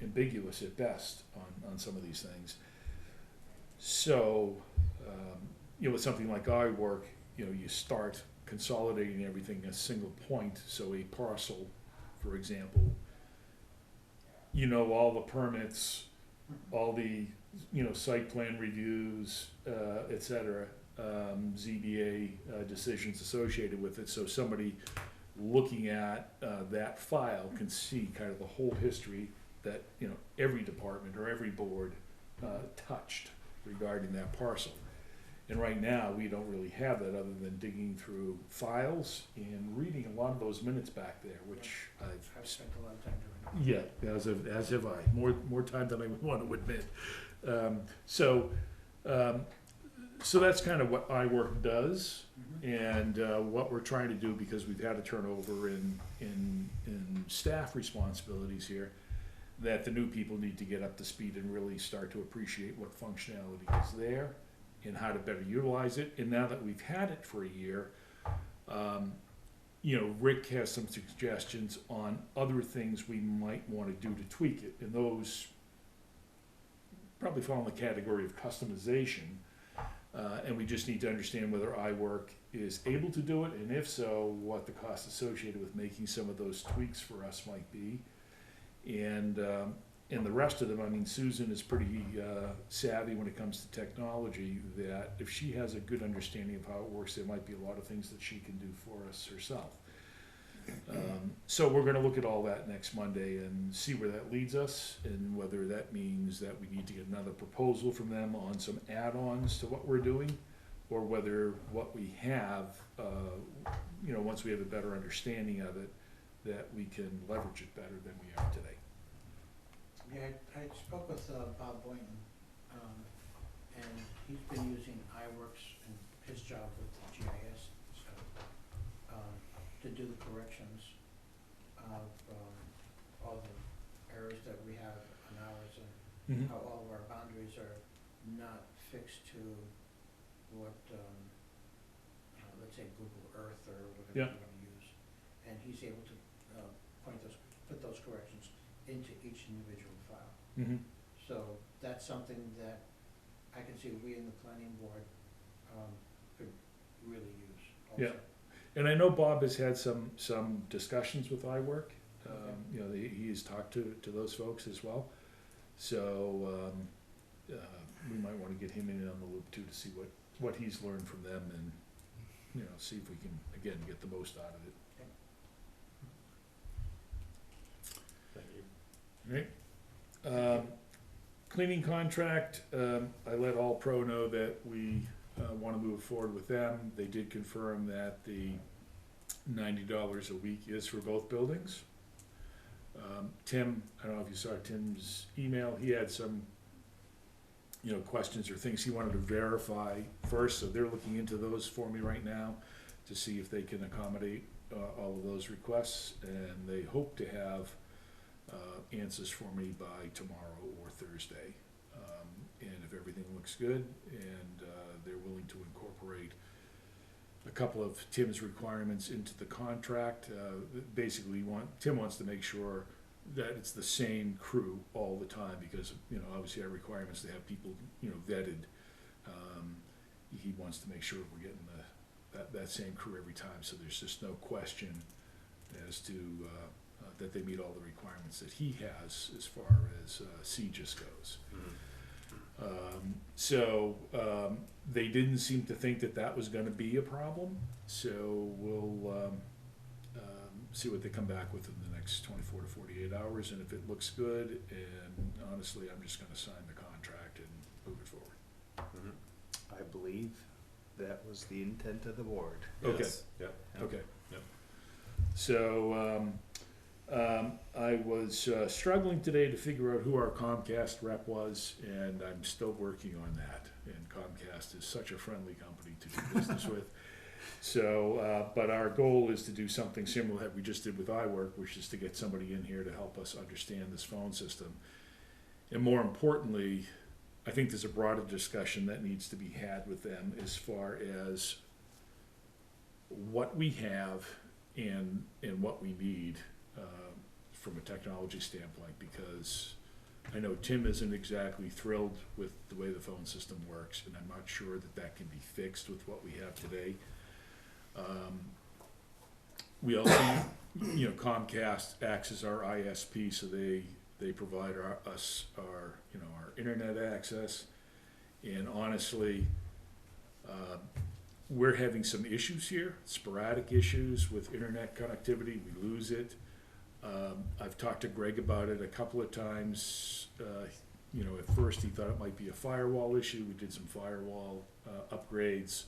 ambiguous at best on some of these things. So, you know, with something like iWork, you know, you start consolidating everything in a single point. So a parcel, for example, you know, all the permits, all the, you know, site plan reviews, et cetera, ZBA decisions associated with it. So somebody looking at that file can see kind of the whole history that, you know, every department or every board touched regarding that parcel. And right now, we don't really have that, other than digging through files and reading a lot of those minutes back there, which I've spent a lot of time doing it. yeah, as have I, more time than I would want to admit. So that's kind of what iWork does, and what we're trying to do, because we've had a turnover in staff responsibilities here, that the new people need to get up to speed and really start to appreciate what functionality is there and how to better utilize it. And now that we've had it for a year, you know, Rick has some suggestions on other things we might want to do to tweak it, and those probably fall in the category of customization. And we just need to understand whether iWork is able to do it, and if so, what the cost associated with making some of those tweaks for us might be. And the rest of them, I mean, Susan is pretty savvy when it comes to technology, that if she has a good understanding of how it works, there might be a lot of things that she can do for us herself. So we're gonna look at all that next Monday and see where that leads us, and whether that means that we need to get another proposal from them on some add-ons to what we're doing, or whether what we have, you know, once we have a better understanding of it, that we can leverage it better than we are today. Yeah, I spoke with Bob Boynton, and he's been using iWorks in his job with the GIS stuff, to do the corrections of all the errors that we have on ours, and how all of our boundaries are not fixed to what, let's say Google Earth or whatever you Yeah. want to use. And he's able to put those corrections into each individual file. Mm-hmm. So that's something that I can see we in the planning board could really use also. Yeah. And I know Bob has had some discussions with iWork. You know, he has talked to those folks as well. So we might want to get him in on the loop too, to see what he's learned from them, and, you know, see if we can, again, get the most out of it. Thank you. Right. Cleaning contract, I let All Pro know that we wanna move forward with them. They did confirm that the $90 a week is for both buildings. Tim, I don't know if you saw Tim's email, he had some, questions or things he wanted to verify first, so they're looking into those for me right now to see if they can accommodate all of those requests, and they hope to have answers for me by tomorrow or Thursday. And if everything looks good and they're willing to incorporate a couple of Tim's requirements into the contract, basically Tim wants to make sure that it's the same crew all the time, because, obviously our requirements to have people, vetted. He wants to make sure we're getting that same crew every time, so there's just no question as to, that they meet all the requirements that he has as far as, CGIS goes. They didn't seem to think that was gonna be a problem, so we'll, see what they come back with in the next 24 to 48 hours, and if it looks good, and honestly, I'm just gonna sign the contract and move it forward. I believe that was the intent of the board. Okay. Yes, yep. Okay. Yep. So, I was struggling today to figure out who our Comcast rep was, and I'm still working on that. And Comcast is such a friendly company to do business with. So, but our goal is to do something similar that we just did with iWork, which is to get somebody in here to help us understand this phone system. And more importantly, I think there's a broader discussion that needs to be had with them as far as what we have and what we need from a technology standpoint, because I know Tim isn't exactly thrilled with the way the phone system works, and I'm not sure that can be fixed with what we have today. We also, Comcast acts as our ISP, so they provide us our internet access, and honestly, we're having some issues here, sporadic issues with internet connectivity. We lose it. I've talked to Greg about it a couple of times. At first he thought it might be a firewall issue. We did some firewall upgrades,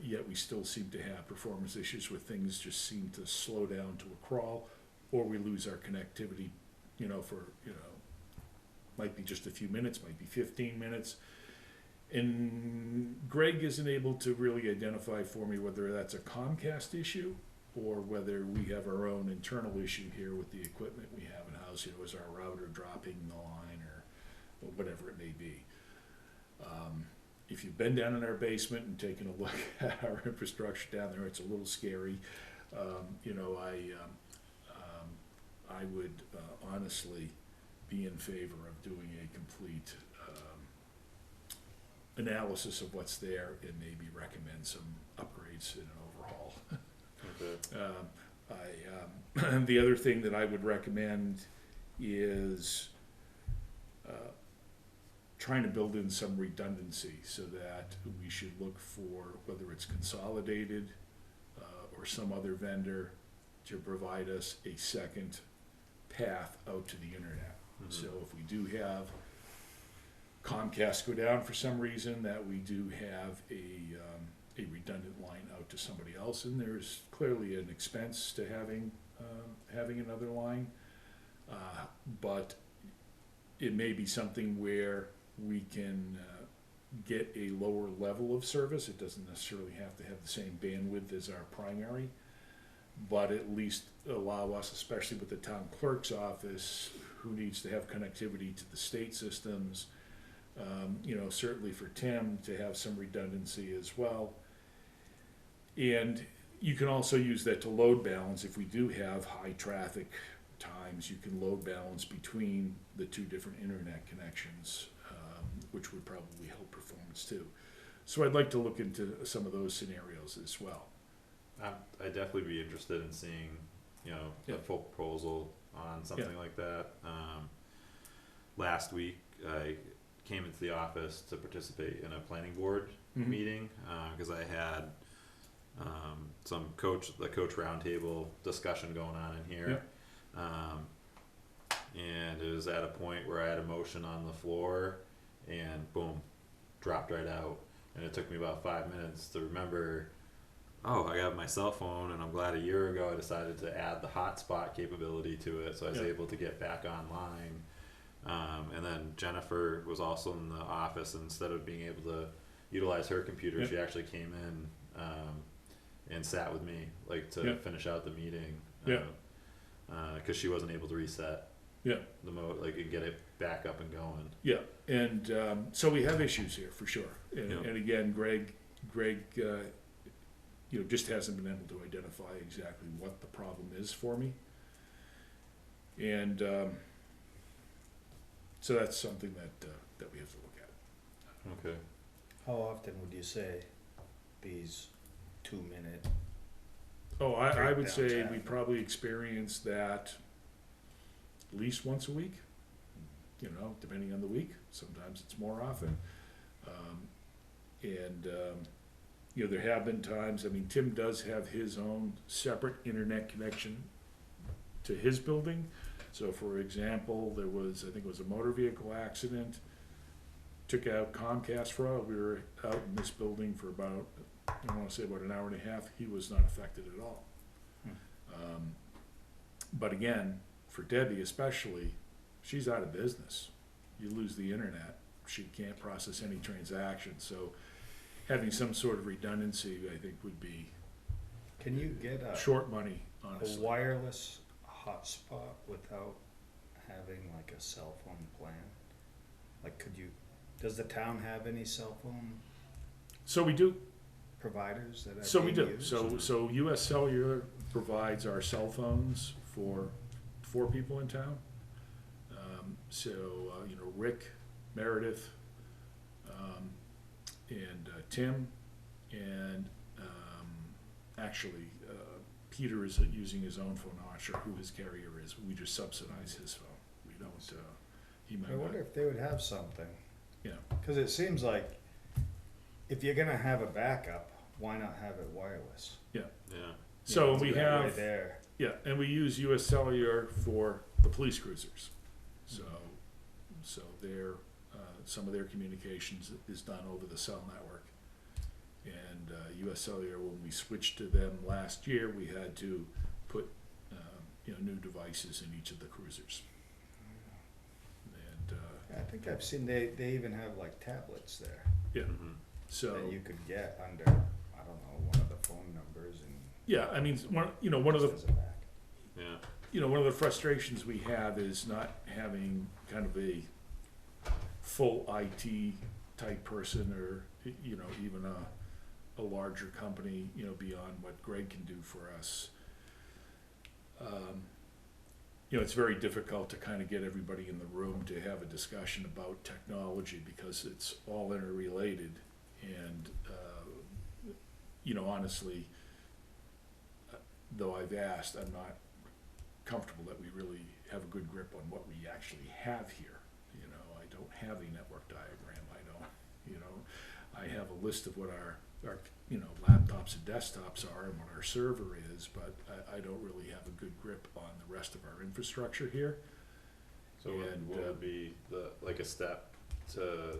yet we still seem to have performance issues where things just seem to slow down to a crawl, or we lose our connectivity, might be just a few minutes, might be 15 minutes. And Greg isn't able to really identify for me whether that's a Comcast issue or whether we have our own internal issue here with the equipment we have in house. Is our router dropping the line or whatever it may be. If you've been down in our basement and taken a look at our infrastructure down there, it's a little scary. I would honestly be in favor of doing a complete analysis of what's there and maybe recommend some upgrades and an overhaul. Okay. The other thing that I would recommend is trying to build in some redundancy, so that we should look for whether it's Consolidated or some other vendor to provide us a second path out to the internet. Mhm. So if we do have Comcast go down for some reason, that we do have a redundant line out to somebody else, and there's clearly an expense to having another line, but it may be something where we can get a lower level of service. It doesn't necessarily have to have the same bandwidth as our primary, but at least allow us, especially with the town clerk's office, who needs to have connectivity to the state systems, certainly for Tim to have some redundancy as well. And you can also use that to load balance. If we do have high traffic times, you can load balance between the two different internet connections, which would probably help performance too. So I'd like to look into some of those scenarios as well. I'd definitely be interested in seeing, Yeah. a full proposal on something like that. Last week, I came into the office to participate in a planning board meeting, because I had the coach roundtable discussion going on in here. and it was at a point where I had a motion on the floor, and boom, dropped right out. And it took me about 5 minutes to remember, oh, I have my cell phone, and I'm glad a year ago I decided to add the hotspot capability to it, so I was Yeah. able to get back online. And then Jennifer was also in the office, and instead of being able to utilize her computer, Yeah. she actually came in and sat with me, like, to Yeah. finish out the meeting. Yeah. Because she wasn't able to reset Yeah. the like, and get it back up and going. Yeah, and so we have issues here for sure. And, Yeah. and again, Greg, just hasn't been able to identify exactly what the problem is for me. And so that's something that we have to look at. Okay. How often would you say these 2-minute? Oh, I would Breakdowns say we happen. probably experience that at least once a week, depending on the week. Sometimes it's more often. There have been times, Tim does have his own separate internet connection to his building. So for example, I think it was a motor vehicle accident, took out Comcast for all. We were out in this building for about, I want to say about an hour and a half. He was not affected at all. But again, for Debbie especially, she's out of business. You lose the internet, she can't process any transactions. So having some sort of redundancy, I think, would be Can you get short money, a honestly. wireless hotspot without having like a cell phone plan? Like, does the town have any cell phone So we do. providers that are So we being do. used? So US Cellular provides our cell phones for 4 people in town. Rick, Meredith, and Tim, and Peter is using his own phone. I'm not sure who his carrier is. We just subsidize his phone. We don't. He might I not. wonder if they would have something. Yeah. Because it seems like if you're gonna have a backup, why not have it wireless? Yeah. So Do we that have. right there. Yeah, and we use US Cellular for the police cruisers. So their, some of their communications is done over the cell network. And US Cellular, when we switched to them last year, we had to put, new devices in each of the cruisers. And, I think I've seen they even have like tablets there yeah, Mhm. so, that you could get under, I don't know, one of the phone numbers and yeah, one of the, just as a back. Yeah. one of the frustrations we have is not having kind of a full IT type person, or even a larger company, beyond what Greg can do for us. It's very difficult to kind of get everybody in the room to have a discussion about technology because it's all interrelated. And honestly, though I've asked, I'm not comfortable that we really have a good grip on what we actually have here. I don't have a network diagram. I have a list of what our laptops and desktops are and what our server is, but I don't really have a good grip on the rest of our infrastructure here. So And, what would be a step to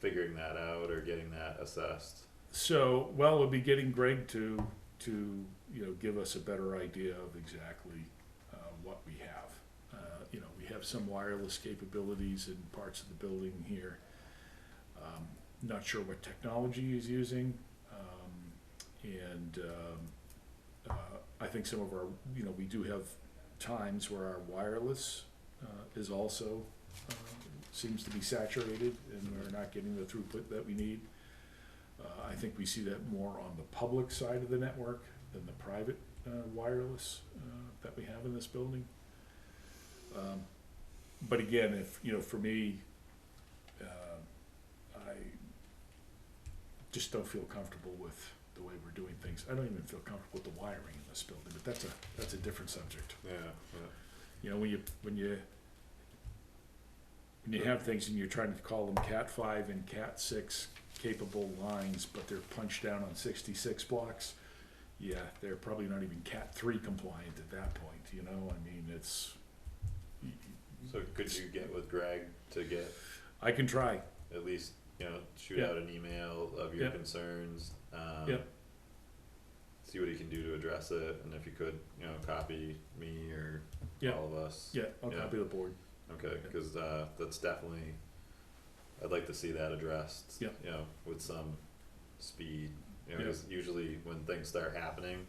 figuring that out or getting that assessed? So, well, we'll be getting Greg to give us a better idea of exactly what we have. We have some wireless capabilities in parts of the building here. Not sure what technology he's using, and I think some of our, we do have times where our wireless is also seems to be saturated, and we're not getting the throughput that we need. I think we see that more on the public side of the network than the private wireless that we have in this building. But again, if, for me, I just don't feel comfortable with the way we're doing things. I don't even feel comfortable with the wiring in this building, but that's a different subject. Yeah. When you have things and you're trying to call them Cat 5 and Cat 6 capable lines, but they're punched down on 66 blocks, yeah, they're probably not even Cat 3 compliant at that point, it's, So could you get with Greg to get, I can try. at least, shoot Yeah. out an email of your Yeah. concerns? Yeah. See what he can do to address it, and if you could, copy me or Yeah. all of us. Yeah, I'll Yeah. copy the board. Okay, cause, that's definitely, I'd like to see that addressed. Yeah. With some speed, Yeah. 'cause usually when things start happening,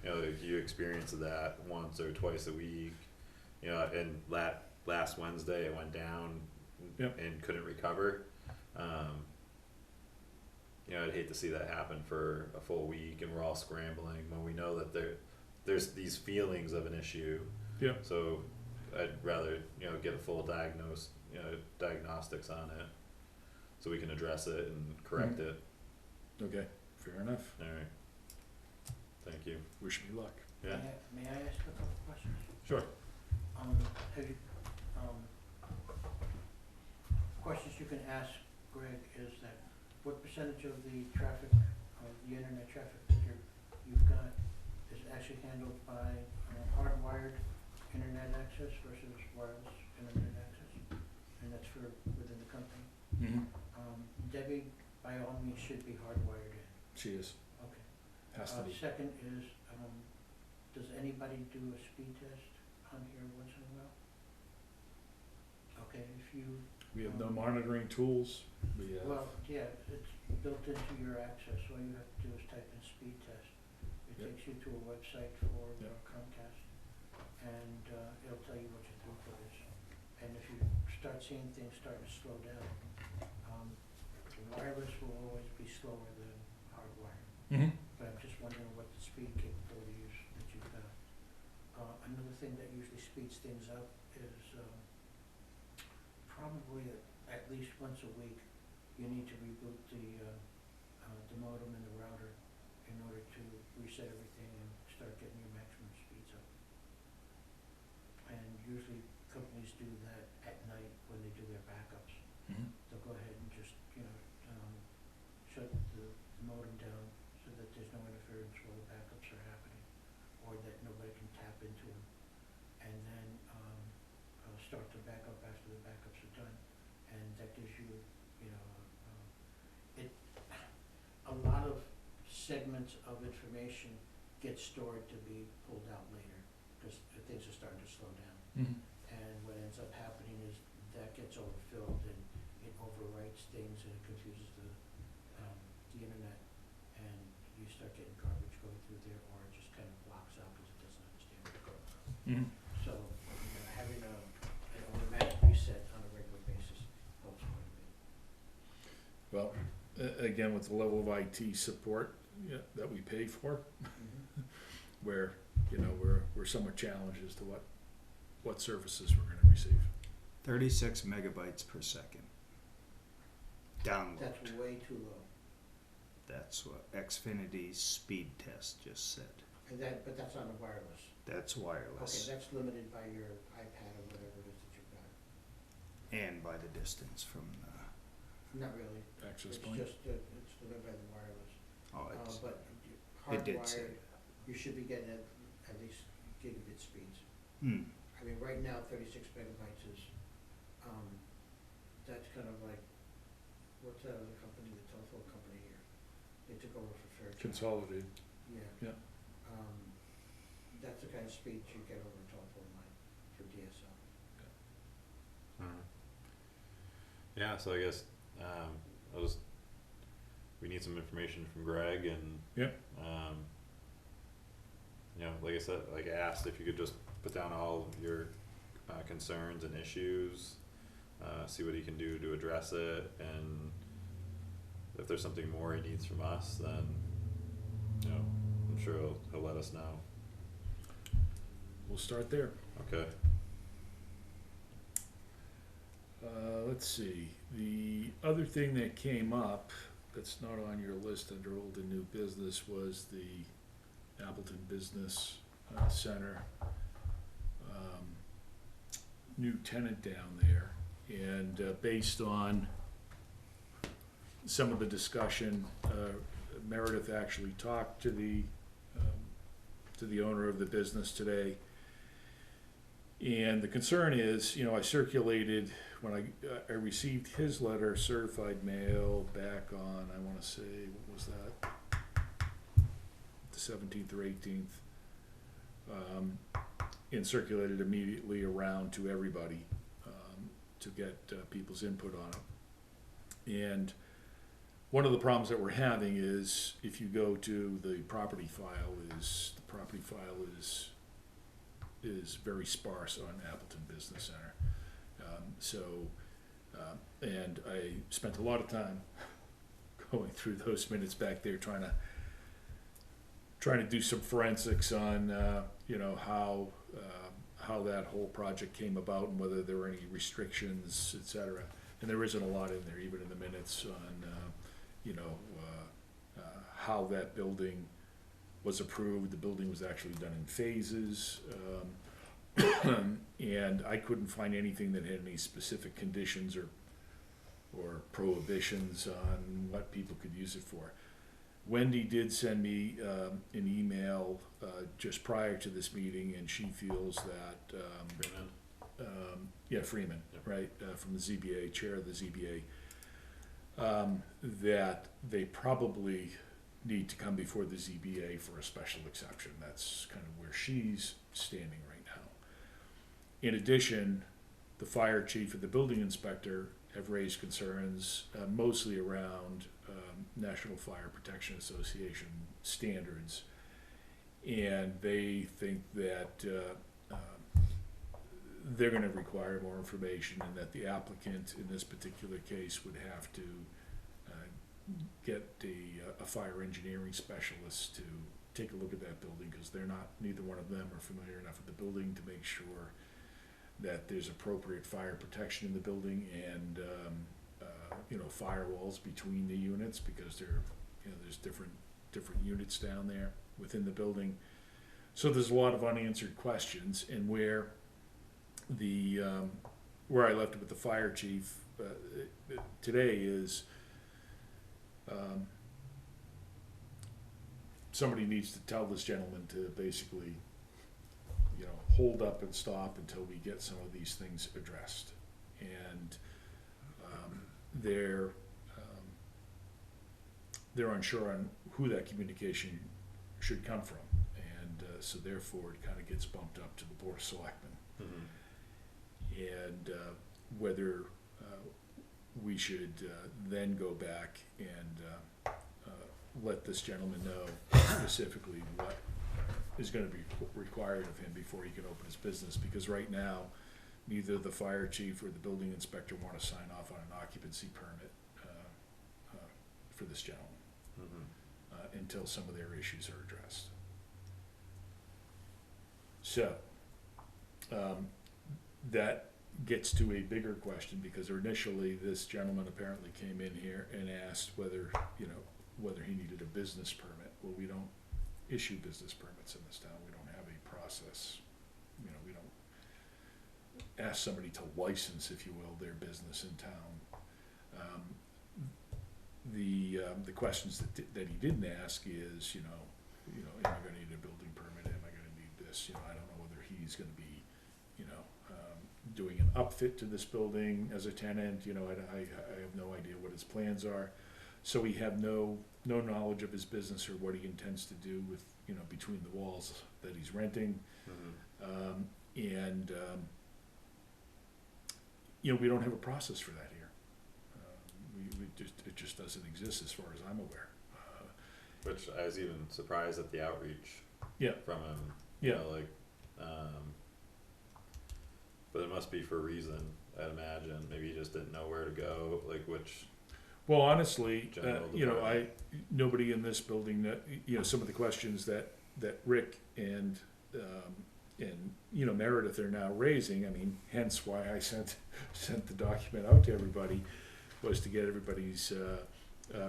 if you experience that once or twice a week, and last Wednesday it went down Yeah. and couldn't recover. I'd hate to see that happen for a full week and we're all scrambling when we know that there's these feelings of an issue. Yeah. So I'd rather, get a full diagnostics on it, so we can address it and correct it. Okay, fair enough. Alright. Thank you. Wish me luck. Yeah. May I ask a couple questions? Sure. Have you, questions you can ask Greg is that, what percentage of the traffic, of the internet traffic that you've got is actually handled by hardwired internet access versus wireless internet access? And that's for within the company. Mm-hmm. Debbie, by all means, should be hardwired in. She is, Okay. has to be. Second is, does anybody do a speed test on here once in a while? Okay, if you, We have no monitoring tools, we have, well, yeah, it's built into your access, all you have to do is type in speed test. It Yep. takes you to a website for Yep. Comcast, and, it'll tell you what your throughput is. And if you start seeing things starting to slow down, wireless will always be slower than hardwired. Mhm. But I'm just wondering what the speed capability is that you've got. Another thing that usually speeds things up is, probably at least once a week, you need to reboot the modem and the router in order to reset everything and start getting your maximum speeds up. And usually companies do that at night when they do their backups. Mhm. They'll go ahead and just, shut the modem down so that there's no interference while the backups are happening, or that nobody can tap into them. And then, start the backup after the backups are done, and that gives you, a lot of segments of information get stored to be pulled out later, because things are starting to slow down. Mhm. And what ends up happening is that gets overfilled and it overwrites things and it confuses the internet, and you start getting garbage going through there, or it just kind of blocks out because it doesn't understand what's going on. Mhm. So, having an automatic reset on a regular basis helps quite a bit. Well, again, with the level of IT support that we pay for, where, we're somewhat challenged as to what services we're gonna receive. 36 megabytes per second. Download. That's way too low. That's what Xfinity's speed test just said. But that's on the wireless. That's Okay, wireless. that's limited by your iPad or whatever it is that you've got. And by the distance from the, Not really. Access It's point. just, it's limited by the wireless. oh, it's, But it did say hardwired, you should be getting at least gigabit speeds. Hmm. I mean, right now, 36 megabytes is, that's kind of like, what's that other company, the telephone company here? They took over for Fairchild. Consolidated. Yeah. Yeah. That's the kind of speed you get over a telephone line for DSL. Yeah, so I guess, we need some information from Greg and. Yeah. Like I said, like I asked if you could just put down all of your, concerns and issues, see what he can do to address it, and if there's something more he needs from us, then, I'm sure he'll let us know. We'll start there. Okay. Let's see, the other thing that came up, that's not on your list under old and new business, was the Appleton Business Center, new tenant down there. And based on some of the discussion, Meredith actually talked to the owner of the business today. And the concern is, I circulated, when I received his letter, certified mail, back on, I wanna say, what was that? The 17th or 18th. And circulated immediately around to everybody, to get people's input on it. And one of the problems that we're having is, if you go to the property file, is very sparse on Appleton Business Center. And I spent a lot of time going through those minutes back there, trying to do some forensics on, how that whole project came about and whether there were any restrictions, et cetera. And there isn't a lot in there, even in the minutes on, how that building was approved. The building was actually done in phases. And I couldn't find anything that had any specific conditions or prohibitions on what people could use it for. Wendy did send me an email just prior to this meeting, and she feels that Freeman. Freeman, Yep. right, from the ZBA, chair of the ZBA, that they probably need to come before the ZBA for a special exception. That's kind of where she's standing right now. In addition, the fire chief and the building inspector have raised concerns, mostly around National Fire Protection Association standards, and they think that they're going to require more information, and that the applicant in this particular case would have to get a fire engineering specialist to take a look at that building, because neither one of them are familiar enough with the building to make sure that there's appropriate fire protection in the building, and firewalls between the units, because there's different units down there within the building. So there's a lot of unanswered questions, and where I left it with the fire chief today is, somebody needs to tell this gentleman to basically, hold up and stop until we get some of these things addressed. And they're unsure on who that communication should come from, and so therefore it kind of gets bumped up to the Board of Selectmen. And whether we should then go back and let this gentleman know specifically what is going to be required of him before he can open his business, because right now neither the fire chief or the building inspector want to sign off on an occupancy permit for this gentleman until some of their issues are addressed. So that gets to a bigger question, because initially this gentleman apparently came in here and asked whether he needed a business permit. Well, we don't issue business permits in this town. We don't have a process. We don't ask somebody to license, if you will, their business in town. The questions that he didn't ask is, am I gonna need a building permit? Am I gonna need this? I don't know whether he's gonna be, doing an upfit to this building as a tenant. I have no idea what his plans are. So we have no knowledge of his business or what he intends to do with, between the walls that he's renting. We don't have a process for that here. It just doesn't exist as far as I'm aware. Which I was even surprised at the outreach. Yeah. From him. Yeah. But it must be for a reason, I'd imagine. Maybe he just didn't know where to go, which. Well, honestly, General department. Nobody in this building that, some of the questions that Rick and Meredith are now raising, hence why I sent the document out to everybody, was to get everybody's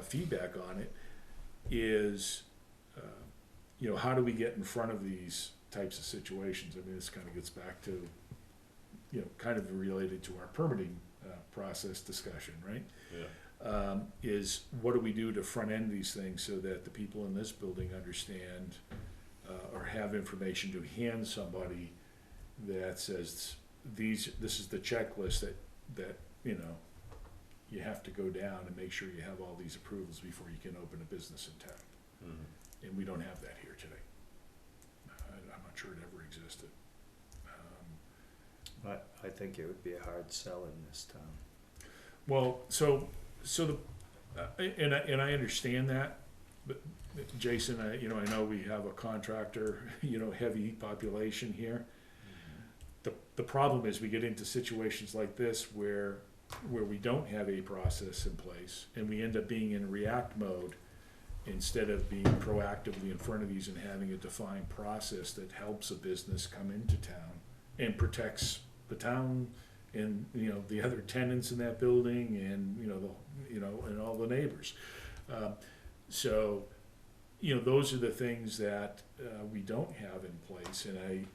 feedback on it, is, how do we get in front of these types of situations? This kind of gets back to, kind of related to our permitting process discussion, right? Yeah. Is what do we do to front end these things so that the people in this building understand or have information to hand somebody that says this is the checklist that, you know, you have to go down and make sure you have all these approvals before you can open a business in town. Mhm. And we don't have that here today. I'm not sure it ever existed. But I think it would be a hard sell in this town. Well, so and I understand that, but Jason, I know we have a contractor, heavy population here. The problem is we get into situations like this where we don't have a process in place and we end up being in react mode instead of being proactively in front of these and having a defined process that helps a business come into town and protects the town and, the other tenants in that building and, and all the neighbors. So, those are the things that we don't have in place, and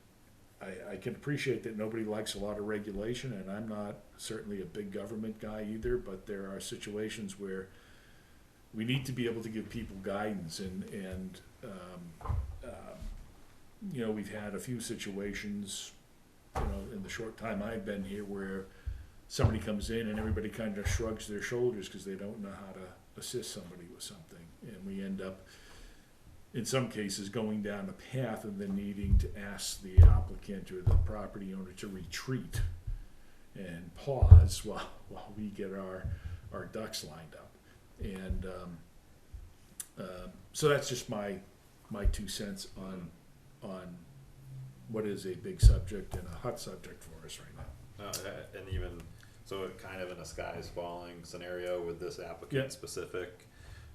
I can appreciate that nobody likes a lot of regulation, and I'm not certainly a big government guy either, but there are situations where we need to be able to give people guidance, and we've had a few situations, in the short time I've been here where somebody comes in and everybody kind of shrugs their shoulders because they don't know how to assist somebody with something, and we end up in some cases going down a path and then needing to ask the applicant or the property owner to retreat and pause while we get our ducks lined up. And so that's just my 2 cents on what is a big subject and a hot subject for us right now. And even, so it kind of in a sky is falling scenario with this applicant Yeah. specific,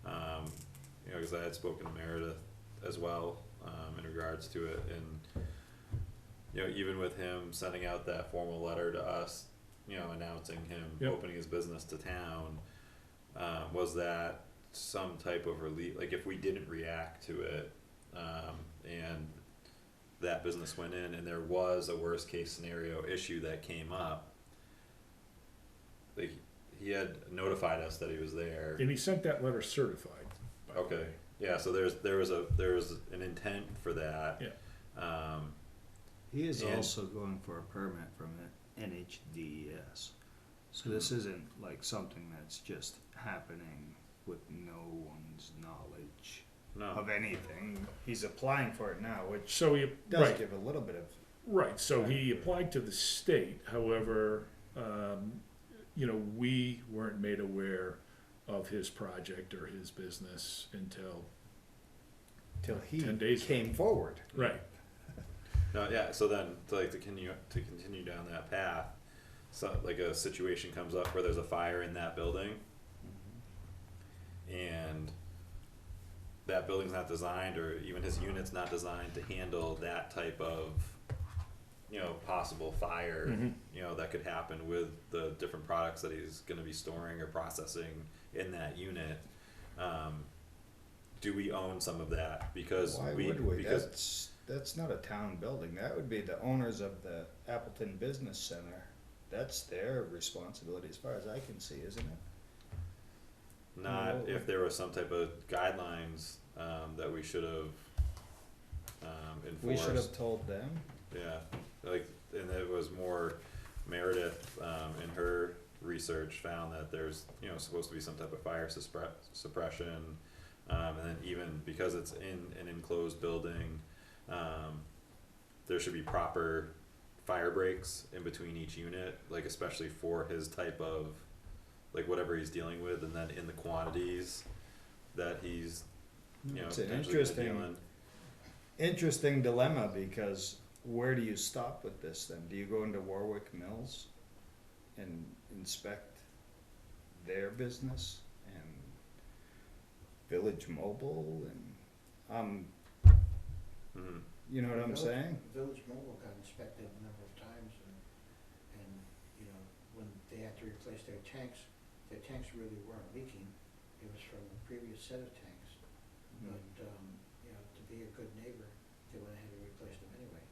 because I had spoken to Meredith as well, in regards to it, and, even with him sending out that formal letter to us, announcing him Yep. opening his business to town, was that some type of relief, like if we didn't react to it, and that business went in and there was a worst case scenario issue that came up, like he had notified us that he was there. And he sent that letter certified, by the Okay. way. Yeah, so there was an intent for that. Yeah. He is And- also going for a permit from the NHDES. So this isn't like something that's just happening with no one's knowledge of No, anything. He's applying for it now, which So he, does right, give a little bit of, right, so he applied to the state, however, we weren't made aware of his project or his business until, till he 10 days ago. came forward. right, no, yeah, so then to continue down that path, so like a situation comes up where there's a fire in that building and that building's not designed, or even his unit's not designed to handle that type of, possible fire, Mhm. that could happen with the different products that he's gonna be storing or processing in that unit. Do we own some of that? Because Why would we? because That's not a town building. That would be the owners of the Appleton Business Center. That's their responsibility as far as I can see, isn't it? not if there was some type of guidelines, that we should have, enforced. We should have told them. Yeah, like, and it was more Meredith, in her research found that there's, supposed to be some type of fire suppression. And then even because it's in an enclosed building, there should be proper fire breaks in between each unit, like especially for his type of, like whatever he's dealing with, and then in the quantities that he's, It's an potentially gonna deal in. interesting dilemma, because where do you stop with this then? Do you go into Warwick Mills and inspect their business and Village Mobile and, Mhm. you know what I'm saying? Village Mobile got inspected a number of times, and, when they had to replace their tanks really weren't leaking. It was from the previous set of tanks. But, to be a good neighbor, they went ahead and replaced them anyway.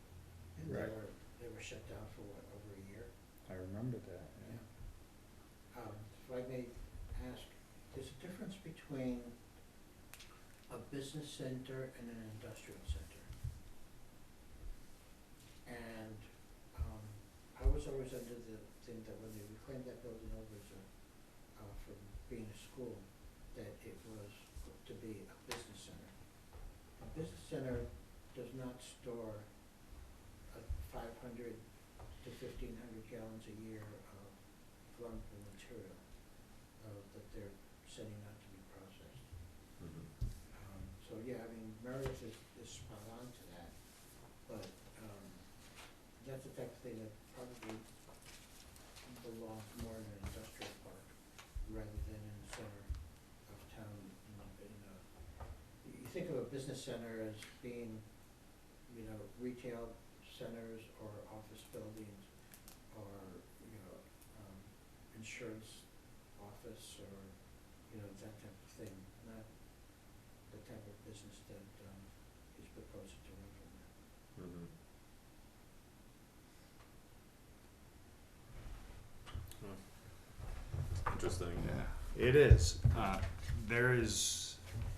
And Right. they were shut down for over a year. I remember that, Yeah. If I may ask, there's a difference between a business center and an industrial center. And was under the thing that when they reclaimed that building over as a, from being a school, that it was to be a business center. A business center does not store 500 to 1,500 gallons a year of flammable material that they're sending out to be processed. So yeah, I mean, Meredith is spot on to that, but that's the type of thing that probably belongs more in an industrial park rather than in the center of town. You think of a business center as being, retail centers or office buildings or, insurance office or, that type of thing, not the type of business that is proposed to run from there. Interesting. Yeah, it is. There is,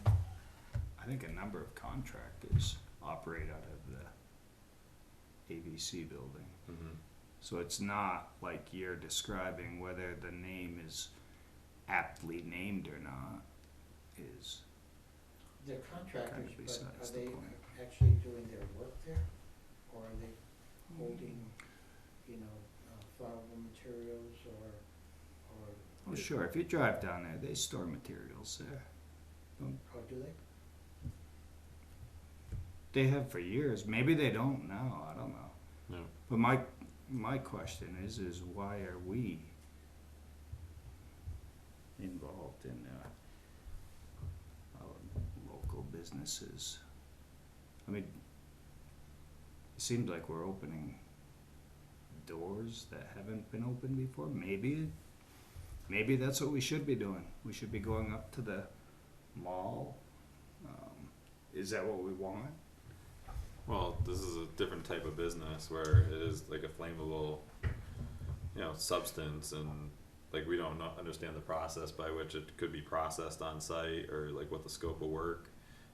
I think, a number of contractors operate out of the ABC building. So it's not like you're describing whether the name is aptly named or not is, They're contractors, Kind of but besides are the they point. actually doing their work there? Or are they holding, flammable materials or? oh sure, if you drive down there, they store materials there. Oh, do they? They have for years. Maybe they don't now, I don't know. No. But my question is why are we involved in local businesses? I mean, it seems like we're opening doors that haven't been opened before. Maybe that's what we should be doing. We should be going up to the mall. Is that what we want? Well, this is a different type of business where it is like a flammable, substance, and like we don't understand the process by which it could be processed on site, or like what the scope of work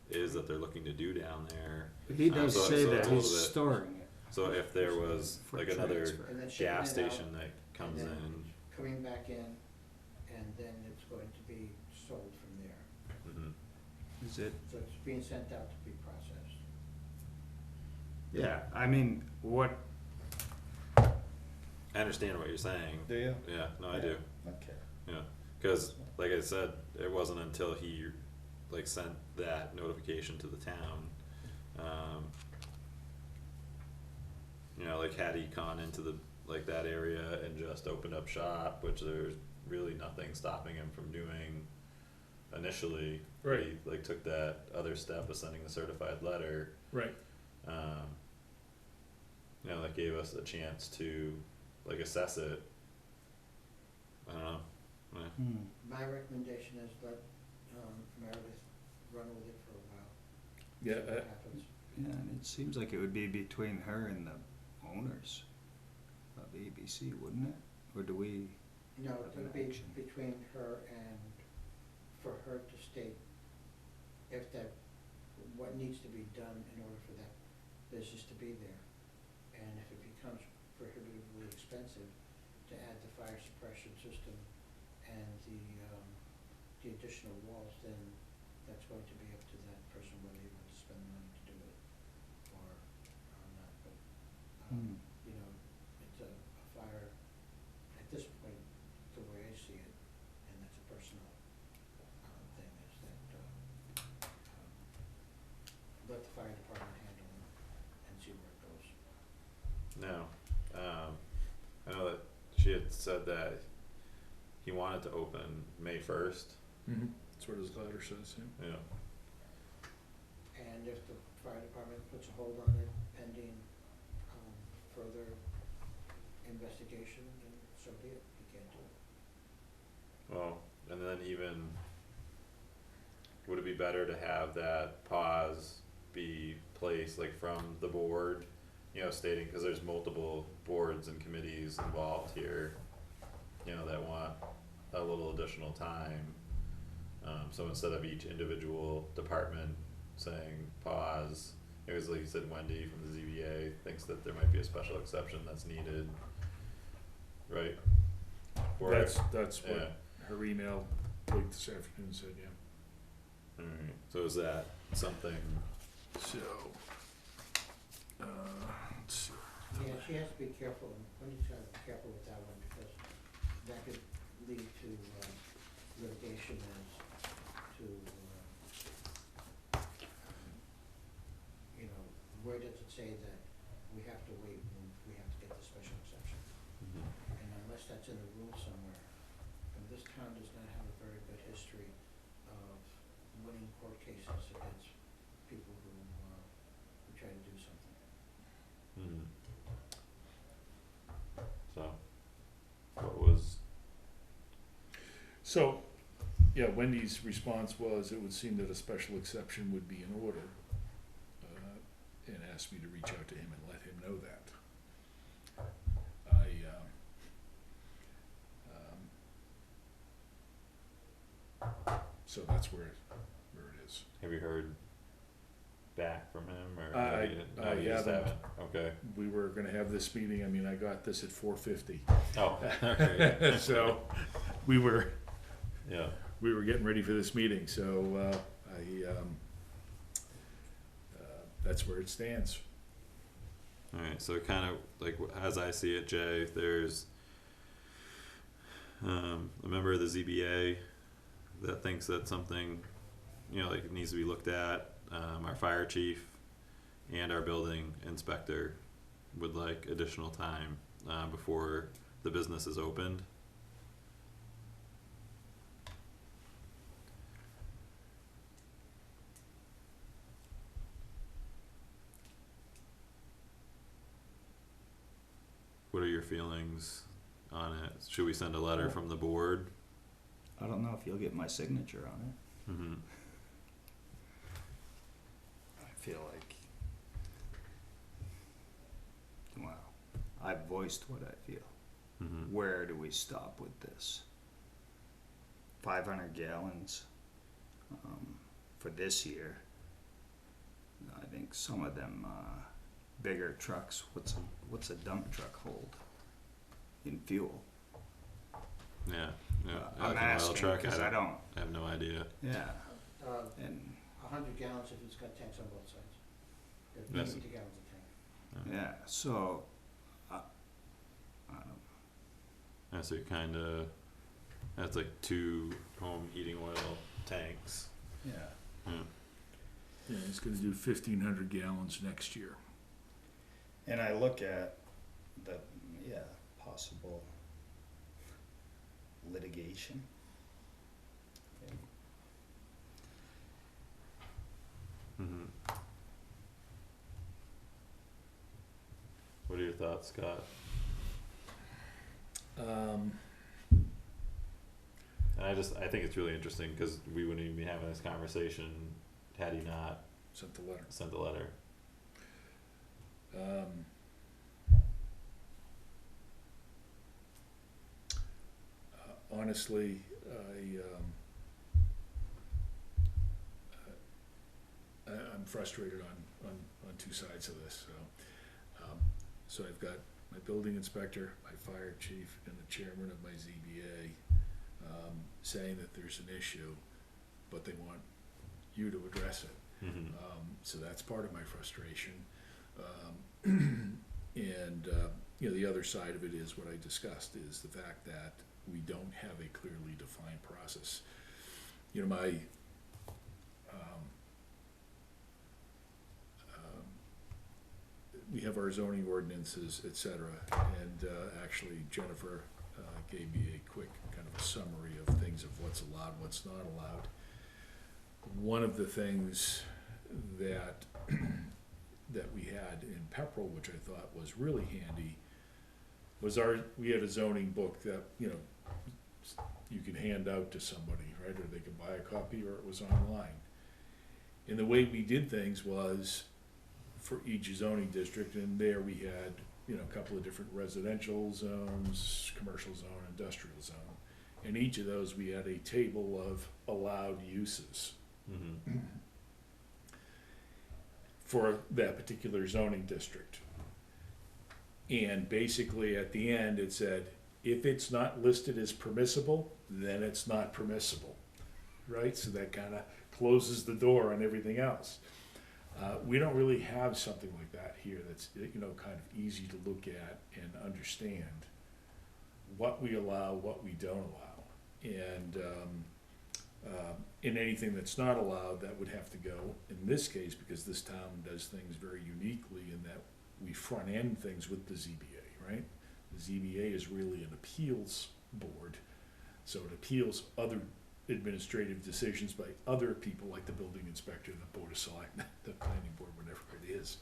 is that they're looking to do down there. He does so say it's a that little he's bit- storing it. So if there was for like another transfer. And then shipping gas it out, station that comes and then in, coming back in, and then it's going to be sold from there. Is it? So it's being sent out to be processed. Yeah, I mean, what? I understand what you're saying. Do you? Yeah, no, I do. Okay. Cause like I said, it wasn't until he like sent that notification to the town, like had he gone into that area and just opened up shop, which there's really nothing stopping him from doing initially. Right. He like took that other step of sending the certified letter, Right. that gave us a chance to like assess it. I don't know. Yeah. My recommendation is let Meredith run with it for a while. Yeah, See what happens. Yeah, and it seems like it would be between her and the owners of ABC, wouldn't it? Or do we? No, Of it an would be action. between her and, for her to state what needs to be done in order for that business to be there. And if it becomes prohibitively expensive to add the fire suppression system and the additional walls, then that's going to be up to that person whether he wants to spend the money to do it or not. But, it's a fire, at this point, the way I see it, and that's a personal thing, is that let the fire department handle it and see where it goes. No, I know that she had said that he wanted to open May 1st. That's what his letter says, yeah. Yeah. And if the fire department puts a hold on it pending further investigation, then so be it, he can't do it. Well, and then even, would it be better to have that pause be placed like from the board, stating, cause there's multiple boards and committees involved here, that want a little additional time. So instead of each individual department saying pause, it was like you said, Wendy from the ZBA thinks that there might be a special exception that's needed. right? Or- That's yeah. what her email late this afternoon said, yeah. Alright, so is that something, So, let's see. Yeah, she has to be careful, Wendy's gotta be careful with that one, because that could lead to litigation as to, you know, where does it say that we have to wait and we have to get the special exception? And unless that's in the rules somewhere, and this town does not have a very good history of winning court cases against people who try to do something. so, what was, So, yeah, Wendy's response was, it would seem that a special exception would be in order, and asked me to reach out to him and let him know that. So that's where it is. have you heard back from him, or? I- have you- no, I you just haven't. Okay, We were gonna have this meeting, I mean, I got this at 4:50. oh, okay, So, we were yeah, getting ready for this meeting, so, that's where it stands. alright, so kind of, like, as I see it, Jay, there's a member of the ZBA that thinks that something, you know, like, it needs to be looked at, our fire chief and our building inspector would like additional time, before the business is opened. What are your feelings on it? Should we send a letter from the board? I don't know if you'll get my signature on it. Mm-hmm. I feel like, well, I've voiced what I feel. Mm-hmm. Where do we stop with this? 500 gallons for this year. I think some of them bigger trucks. What's a dump truck hold in fuel? Yeah, yeah. I'm Like an oil asking truck, because I don't. I have no idea. Yeah, Uh, and 100 gallons if it's got tanks on both sides. Yes. 50 gallons a tank. yeah. So I don't. Yeah, so you kinda, that's like 2 home heating oil tanks. Yeah. Yeah. Yeah, he's gonna do 1,500 gallons next year. And I look at the possible litigation. Mm-hmm. What are your thoughts, Scott? Um, And I think it's really interesting, cause we wouldn't even be having this conversation had he not sent the letter. sent the letter. Honestly, I'm frustrated on two sides of this, so I've got my building inspector, my fire chief, and the chairman of my ZBA, saying that there's an issue, but they want you to address it. Mm-hmm. So that's part of my frustration. And, you know, the other side of it is what I discussed, is the fact that we don't have a clearly defined process. You know, we have our zoning ordinances, et cetera, and actually Jennifer gave me a quick kind of a summary of things of what's allowed, what's not allowed. One of the things that we had in Pepperell, which I thought was really handy, was we had a zoning book that, you know, you could hand out to somebody, right, or they could buy a copy, or it was online. And the way we did things was for each zoning district, and there we had, you know, a couple of different residential zones, commercial zone, industrial zone. In each of those, we had a table of allowed uses Mm-hmm. for that particular zoning district. And basically, at the end, it said, If it's not listed as permissible, then it's not permissible, right? So that kind of closes the door on everything else. We don't really have something like that here that's, kind of easy to look at and understand what we allow, what we don't allow. And in anything that's not allowed, that would have to go, in this case, because this town does things very uniquely in that we front end things with the ZBA, right? The ZBA is really an appeals board, so it appeals other administrative decisions by other people, like the building inspector, the board of selectmen, the planning board, whatever it is.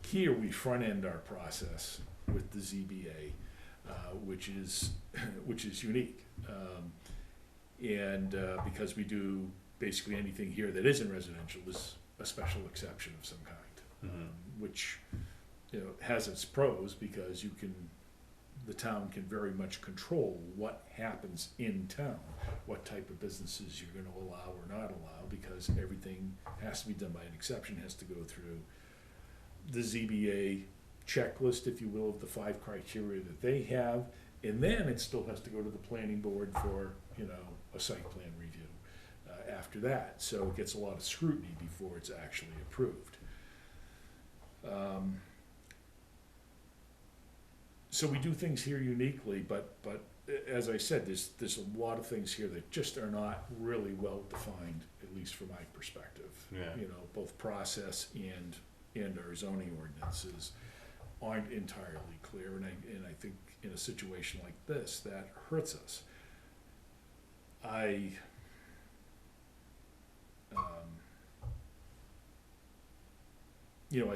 Here, we front end our process with the ZBA, which is unique. Because we do basically anything here that isn't residential is a special exception of some kind, which, has its pros, because the town can very much control what happens in town, what type of businesses you're gonna allow or not allow, because everything has to be done by an exception, has to go through the ZBA checklist, if you will, of the 5 criteria that they have, and then it still has to go to the planning board for, a site plan review after that. So it gets a lot of scrutiny before it's actually approved. So we do things here uniquely, but as I said, there's a lot of things here that just are not really well defined, at least from my perspective. Yeah. Both process and our zoning ordinances aren't entirely clear, and I think in a situation like this, that hurts us. I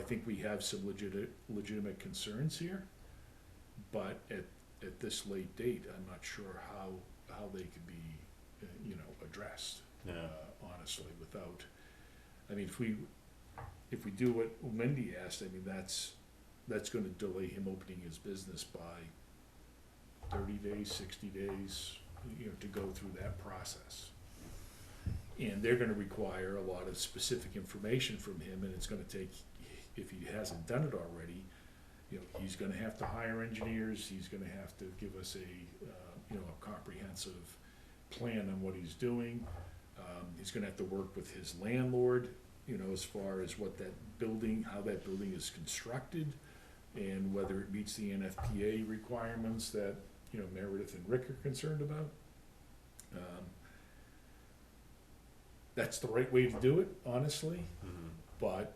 think we have some legitimate concerns here, but at this late date, I'm not sure how they could be, addressed. Yeah. Honestly, without, if we do what Wendy asked, that's gonna delay him opening his business by 30 days, 60 days, to go through that process. And they're gonna require a lot of specific information from him, and it's gonna take, if he hasn't done it already, he's gonna have to hire engineers, he's gonna have to give us a comprehensive plan on what he's doing. He's gonna have to work with his landlord, as far as what that building, how that building is constructed, and whether it meets the NFPA requirements that, Meredith and Rick are concerned about. That's the right way to do it, honestly, but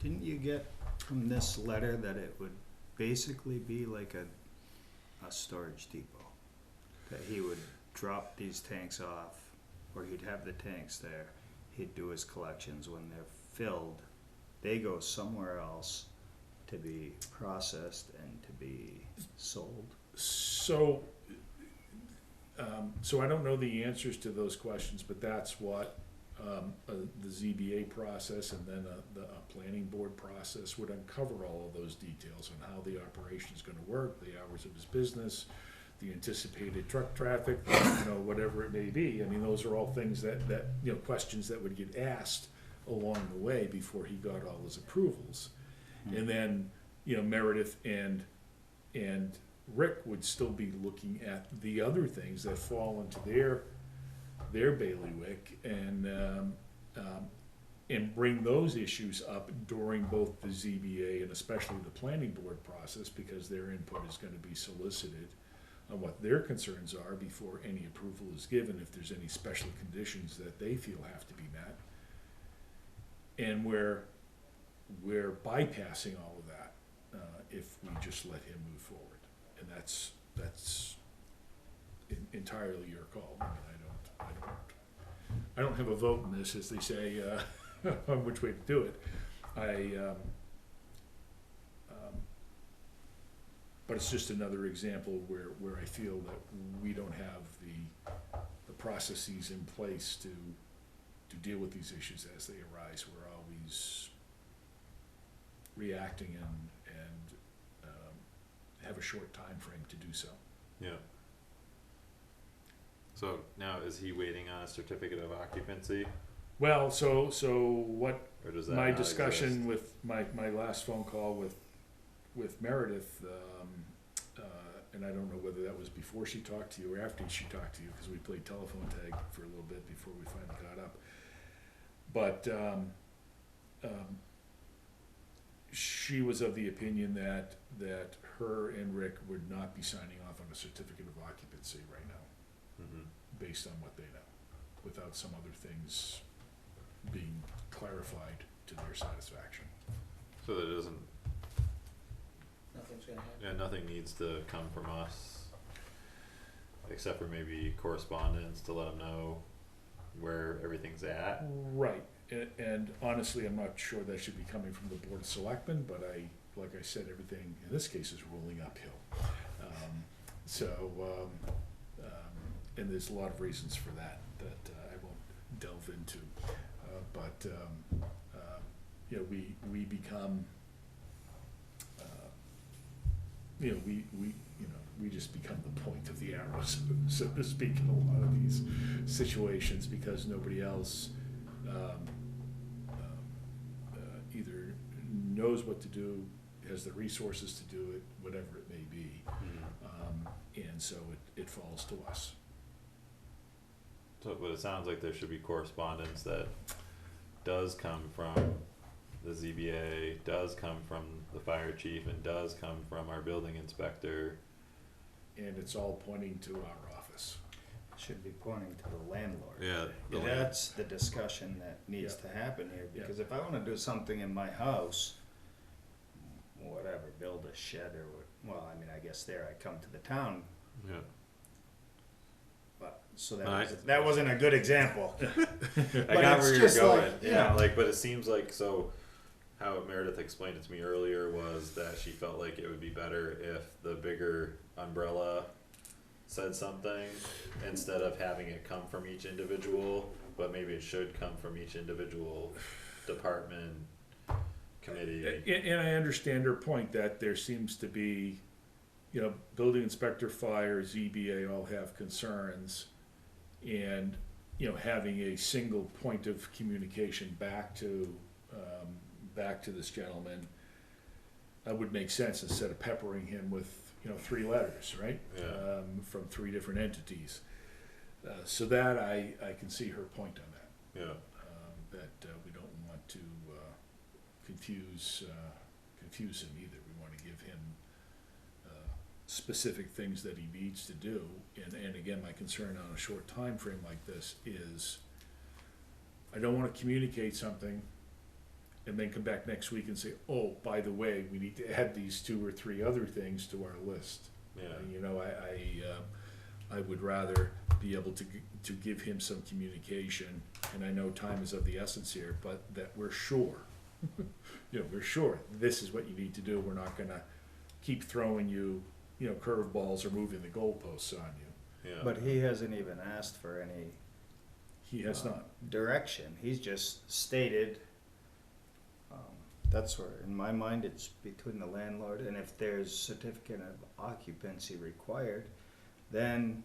Didn't you get from this letter that it would basically be like a storage depot? That he would drop these tanks off, or he'd have the tanks there, he'd do his collections. When they're filled, they go somewhere else to be processed and to be sold? So I don't know the answers to those questions, but that's what the ZBA process and then the planning board process would uncover all of those details on how the operation is gonna work, the hours of his business, the anticipated truck traffic, whatever it may be. Those are all things that questions that would get asked along the way before he got all his approvals. And then, Meredith and Rick would still be looking at the other things that fall into their bailiwick and bring those issues up during both the ZBA and especially the planning board process, because their input is gonna be solicited on what their concerns are before any approval is given, if there's any special conditions that they feel have to be met. And we're bypassing all of that, if we just let him move forward. And that's entirely your call. I don't have a vote in this, as they say, on which way to do it. But it's just another example where I feel that we don't have the processes in place to deal with these issues as they arise. We're always reacting and have a short time frame to do so. Yeah. So now, is he waiting on a certificate of occupancy Well, so what or does that my not discussion exist? with my last phone call with Meredith, and I don't know whether that was before she talked to you or after she talked to you, because we played telephone tag for a little bit before we finally got up. But she was of the opinion that her and Rick would not be signing off on a certificate of occupancy right now, Mhm. based on what they know, without some other things being clarified to their satisfaction. So that doesn't, Nothing's gonna happen. yeah, nothing needs to come from us, except for maybe correspondence to let them know where everything's at. Right, and honestly, I'm not sure that should be coming from the Board of Selectmen, but like I said, everything in this case is rolling uphill. And there's a lot of reasons for that I won't delve into. You know, we become, we just become the point of the arrow, so to speak, in a lot of these situations, because nobody else either knows what to do, has the resources to do it, whatever it may be. And so it falls to us. So, but it sounds like there should be correspondence that does come from the ZBA, does come from the fire chief, and does come from our building inspector. And it's all pointing to our office. Should be pointing to the landlord. Yeah. That's the discussion that needs to happen here, Yeah. because if I wanna do something in my house, whatever, build a shed or, well, I mean, I guess there I come to the town, Yeah. but, so Right. that wasn't a good example. I But got it's where you're just going, like, yeah, yeah. like, but it seems like, so, how Meredith explained it to me earlier was that she felt like it would be better if the bigger umbrella said something, instead of having it come from each individual, but maybe it should come from each individual department, committee. And I understand her point that there seems to be, you know, building inspector, fire, ZBA all have concerns. And, you know, having a single point of communication back to this gentleman, would make sense instead of peppering him with, you know, 3 letters, right? Yeah. From 3 different entities. So that I can see her point on that. Yeah, That we don't want to confuse him either. We want to give him specific things that he needs to do. And again, my concern on a short time frame like this is I don't want to communicate something and then come back next week and say, oh, by the way, we need to add these 2 or 3 other things to our list. yeah, You know, I would rather be able to give him some communication, and I know time is of the essence here, but that we're sure, you know, we're sure this is what you need to do. We're not gonna keep throwing you, you know, curveballs or moving the goalposts on you. yeah. But he hasn't even asked for any He has not. direction. He's just stated, that's where, in my mind, it's between the landlord, and if there's certificate of occupancy required, then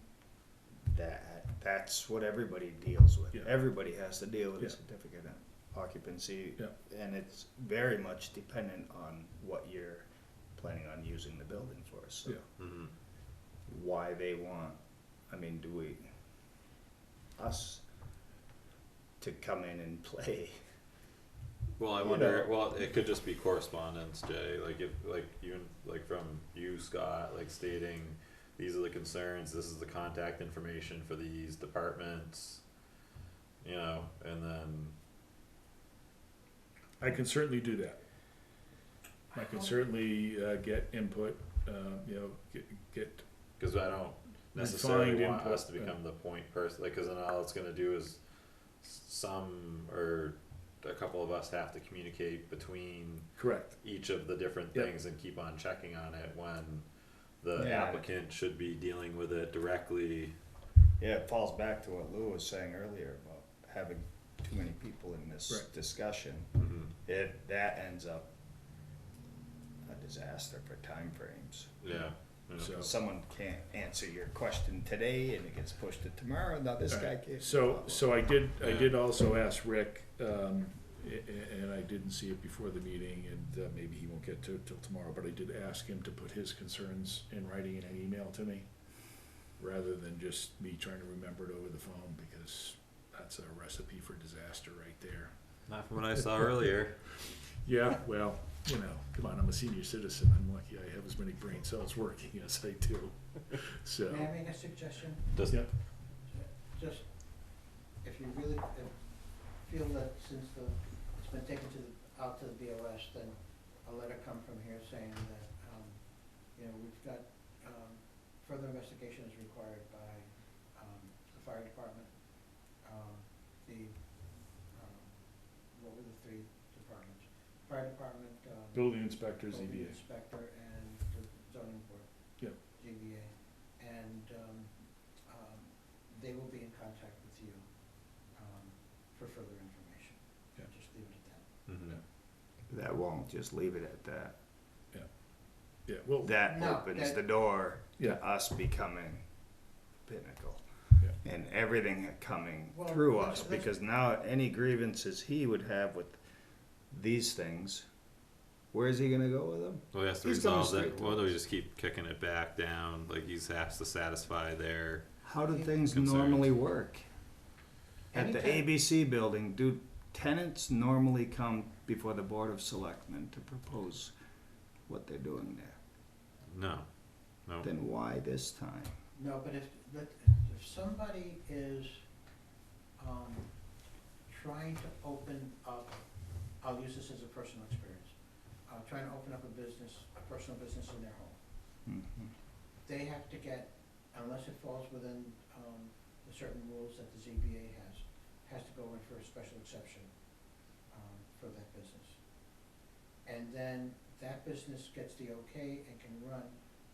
that's what everybody deals with. Yeah. Everybody has to deal with Yeah. a certificate of occupancy, Yeah. and it's very much dependent on what you're planning on using the building for, so Yeah. Mhm. why they want, I mean, do we, us to come in and play? Well, I You wonder, know. well, it could just be correspondence, Jay, like if, like you, like from you, Scott, like stating, these are the concerns, this is the contact information for these departments, you know, and then, I can certainly do that. I can certainly get input, you know, get cause I don't necessarily Refined want input, us to become the point person, like, cause then all it's gonna do is some, or a couple of us have to communicate between correct. each of the different Yep. things and keep on checking on it when the Yeah. applicant should be dealing with it directly. Yeah, it falls back to what Lou was saying earlier about having too many people in this Right. discussion. That ends up a disaster for timeframes. Yeah, Yeah. So, Someone can't answer your question today and it gets pushed to tomorrow, now this guy can't. so I Yeah. did also ask Rick, and I didn't see it before the meeting, and maybe he won't get to it till tomorrow, but I did ask him to put his concerns in writing in an email to me, rather than just me trying to remember it over the phone, because that's a recipe for disaster right there. Not from what I saw earlier. Yeah, well, you know, come on, I'm a senior citizen, I'm lucky I have as many brain cells working as I do, so. May I make a suggestion? Just, Yeah. Just, if you really feel that since it's been taken out to the BOS, then a letter come from here saying that, we've got, further investigation is required by, the fire department, the, what were the three departments? Fire department, Building inspector, building ZBA. inspector, and the zoning board. Yep. ZBA, and, they will be in contact with you, for further information. Yeah. Just leave it at that. mhm. That won't just leave it at that. Yeah, well, That No, opens that- the door Yeah. to us becoming Pinnacle. Yeah. And everything coming Well, through let's- us, let's- because now any grievances he would have with these things, where is he gonna go with them? Well, he has to He's coming resolve that, straight to well, do we us. just keep kicking it back down, like he has to satisfy their, How do things Concerns. normally work? At the Anytime- ABC building, do tenants normally come before the Board of Selectmen to propose what they're doing there? no, no, Then why this time? No, but if somebody is, trying to open up, I'll use this as a personal experience, trying to open up a personal business in their home. Mhm. They have to get, unless it falls within, the certain rules that the ZBA has to go in for a special exception, for that business. And then that business gets the okay and can run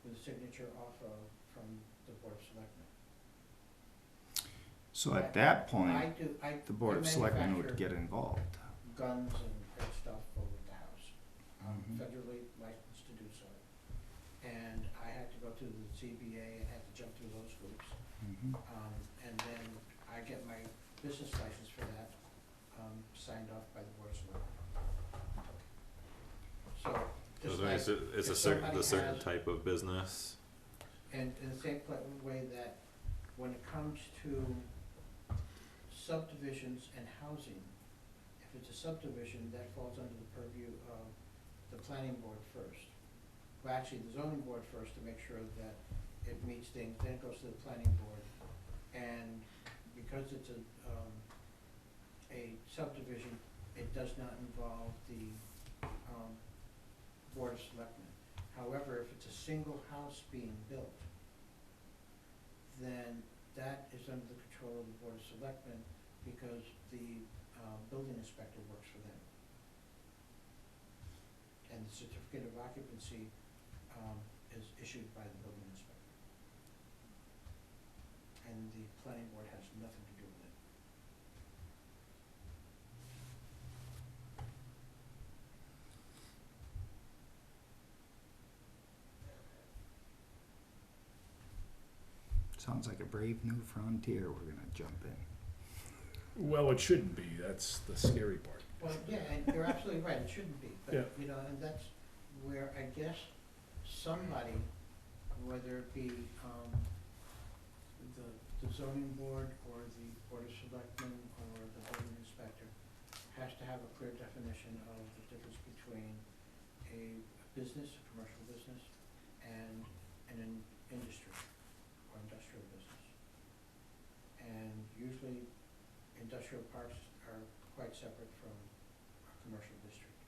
with a signature from the Board of Selectmen. So at that point, I the Board of Selectmen would manufacture get involved. guns and stuff over at the house. I'm Mhm. federally licensed to do so. And I had to go to the ZBA and had to jump through those hoops. Mhm. And then I get my business license for that, signed off by the Board of Selectmen. So, so just it's like, a, it's if a certain, somebody the certain has- type of business, and in the same way that when it comes to subdivisions and housing, if it's a subdivision, that falls under the purview of the planning board first. Well, actually, the zoning board first to make sure that it meets things, then it goes to the planning board. And because it's a subdivision, it does not involve the, Board of Selectmen. However, if it's a single house being built, then that is under the control of the Board of Selectmen because the, building inspector works for them. And the certificate of occupancy, is issued by the building inspector. And the planning board has nothing to do with it. Sounds like a brave new frontier we're gonna jump in. well, it shouldn't be, that's the scary part. Well, yeah, and you're absolutely right, it shouldn't be, Yeah. but, and that's where I guess somebody, whether it be, the zoning board or the Board of Selectmen or the building inspector, has to have a clear definition of the difference between a business, a commercial business, and an industry or industrial business. And usually industrial parks are quite separate from a commercial district.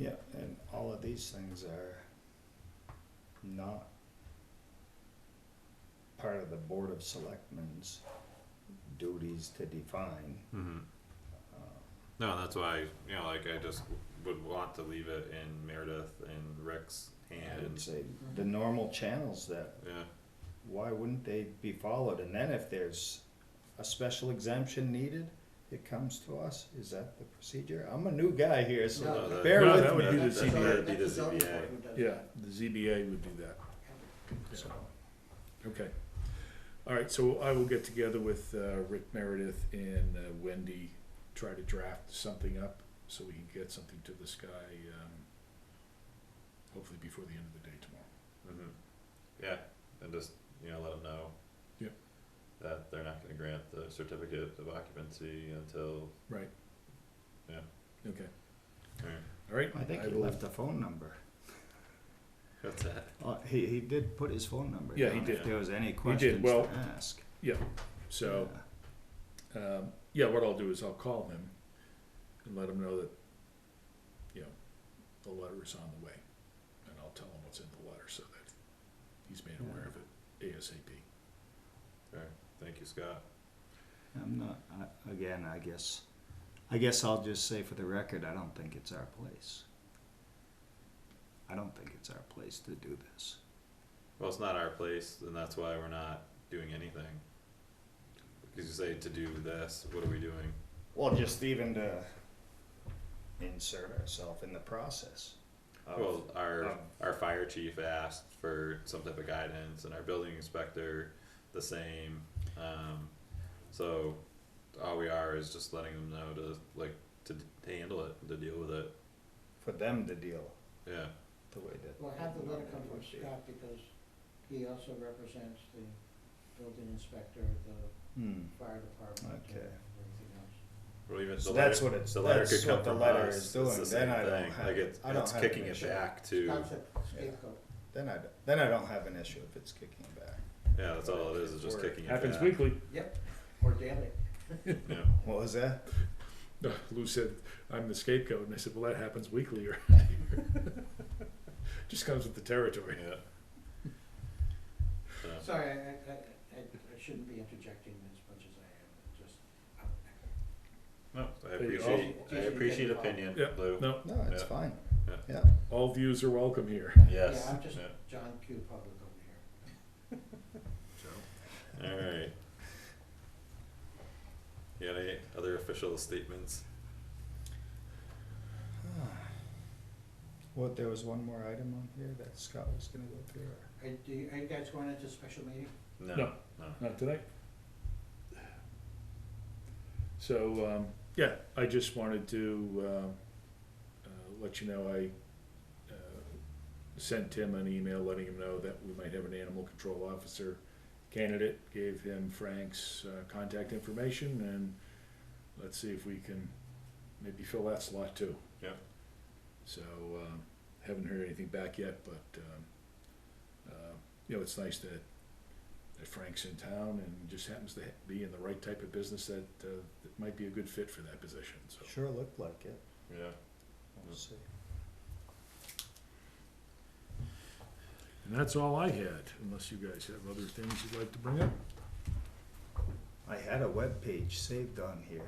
Yeah, and all of these things are not part of the Board of Selectmen's duties to define. mhm. Uh, No, that's why, like, I just would want to leave it in Meredith and Rick's I would hands, say the normal channels that, yeah, why wouldn't they be followed? And then if there's a special exemption needed, it comes to us? Is that the procedure? I'm a new guy here, so No, that- bear No, with that would me. be the That's ZBA. That'd be the that's zoning ZBA. board who does Yeah, that. the ZBA would do that, So, okay. All right, so I will get together with Rick Meredith and Wendy, try to draft something up so we can get something to this guy, hopefully before the end of the day tomorrow. Yeah, and just, let them know. Yep. That they're not gonna grant the certificate of occupancy until, Right. Yeah. Okay, alright, all right. I think he will- left a phone number. what's that? He did put his phone number Yeah, down he did. if there was any did. questions Well, to ask. So, Yeah. yeah, what I'll do is I'll call him and let him know that, the letter is on the way. And I'll tell him what's in the letter so that he's made aware of it ASAP. Alright, thank you, Scott. I'm not, again, I guess I'll just say for the record, I don't think it's our place. I don't think it's our place to do this. Well, it's not our place, and that's why we're not doing anything. Because you say to do this, what are we doing? Well, just even to insert ourselves in the process. Well, our of- fire chief asked for some type of guidance, and our building inspector the same. So all we are is just letting them know to handle it, to deal with it. For them to deal Yeah. the way that. Well, have the letter come from would be. Scott, because he also represents the building inspector, the Hmm. fire department, and Okay. everything else. Well, even So the that's letter, what it's, the letter that's could come what the from letter us. is It's doing, the then same I don't thing. have, Like I don't it's have kicking an it issue. back to. Scott's a scapegoat. Then I don't have an issue if it's kicking back. Yeah, that's all it is just Or- kicking it Happens back. weekly. Or daily. Yeah. What was that? Lou said, I'm the scapegoat, and I said, well, that happens weekly or just comes with the territory. Yeah. So, Sorry, I shouldn't be interjecting as much as I am, just, no, I There you go. appreciate, I It's easy to appreciate get involved. opinion, Yeah. Lou. No, No, it's Yeah. fine. Yeah. Yeah. all views are welcome here. Yes. Yeah, I'm just Yeah. John Q. Public over here. Alright. You got any other official statements? What, there was one more item on here that Scott was gonna go through, or? Are you guys going into special meeting? No. No. Not today. So, yeah, I just wanted to, let you know, I, sent Tim an email letting him know that we might have an animal control officer candidate, gave him Frank's, contact information, and let's see if we can maybe fill that slot too. Yep. So, haven't heard anything back yet, but, it's nice that Frank's in town and just happens to be in the right type of business that might be a good fit for that position, so. Sure looked like it. Yeah. We'll see. And that's all I had, unless you guys have other things you'd like to bring up. I had a web page saved on here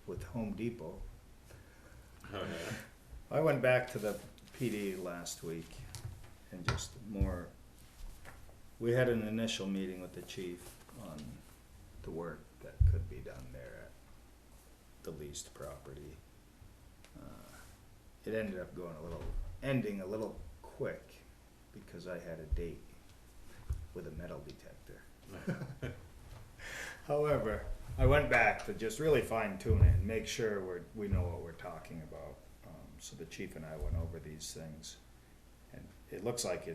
with Home Depot. Oh, yeah. I went back to the PD last week and just more, we had an initial meeting with the chief on the work that could be done there at the leased property. It ended up ending a little quick because I had a date with a metal detector. However, I went back to just really fine tune it and make sure we know what we're talking about. So the chief and I went over these things, and it looks like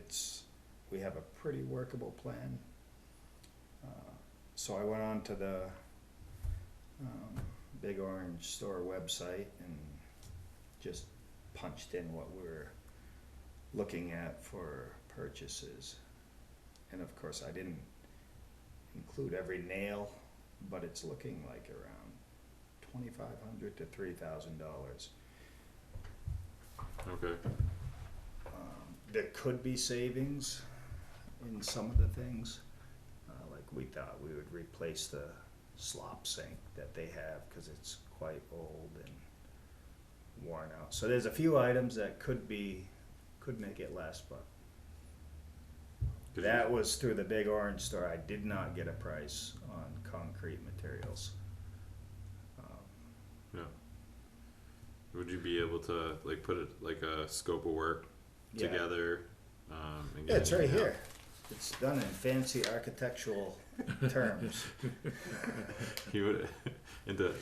we have a pretty workable plan. So I went on to the Big Orange Store website and just punched in what we're looking at for purchases. And of course, I didn't include every nail, but it's looking like around $2,500 to $3,000. Okay. There could be savings in some of the things. Like we thought we would replace the slop sink that they have because it's quite old and worn out. So there's a few items that could make it less, but that was through the Big Orange Store. I did not get a price on concrete materials. would you be able to like put it like a scope of work Yeah. together? And Yeah, get it's an right email? here. It's done in fancy architectural terms. You would into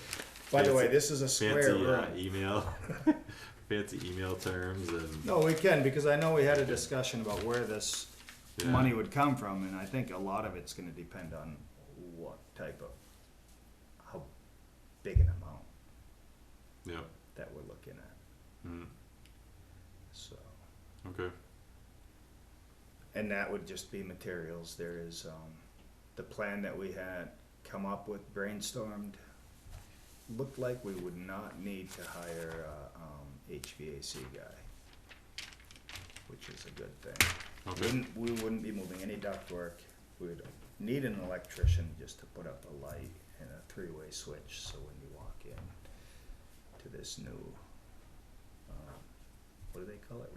By the way, fancy- this is a square fancy room. email, fancy email terms and No, we can, because I know we had a discussion about where this yeah. money would come from, and I think a lot of it's gonna depend on what type of, how big an amount Yeah. that we're looking at, Mm. so. Okay. And that would just be materials. There is, the plan that we had come up with, brainstormed, looked like we would not need to hire a, HVAC guy, which is a good thing. Okay. We wouldn't be moving any ductwork. We would need an electrician just to put up a light and a three-way switch, so when you walk in to this new, what do they call it,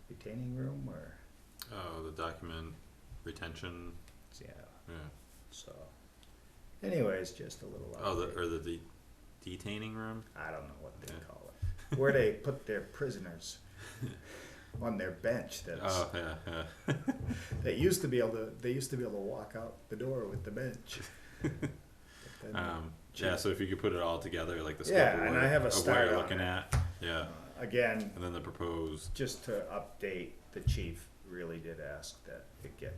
retaining room, or, Oh, the document retention. yeah, Yeah. so. Anyways, just a little update. Oh, the detaining room. I don't know what they Yeah. call it, where they put their prisoners on their bench, that's. Oh yeah, yeah. They used to be able to walk out the door with the bench. But then, Yeah. So if you could put it all together, like the scope Yeah, of and work, I have a of what start you're on looking it. at. Yeah. again, And then the proposed. just to update, the chief really did ask that it get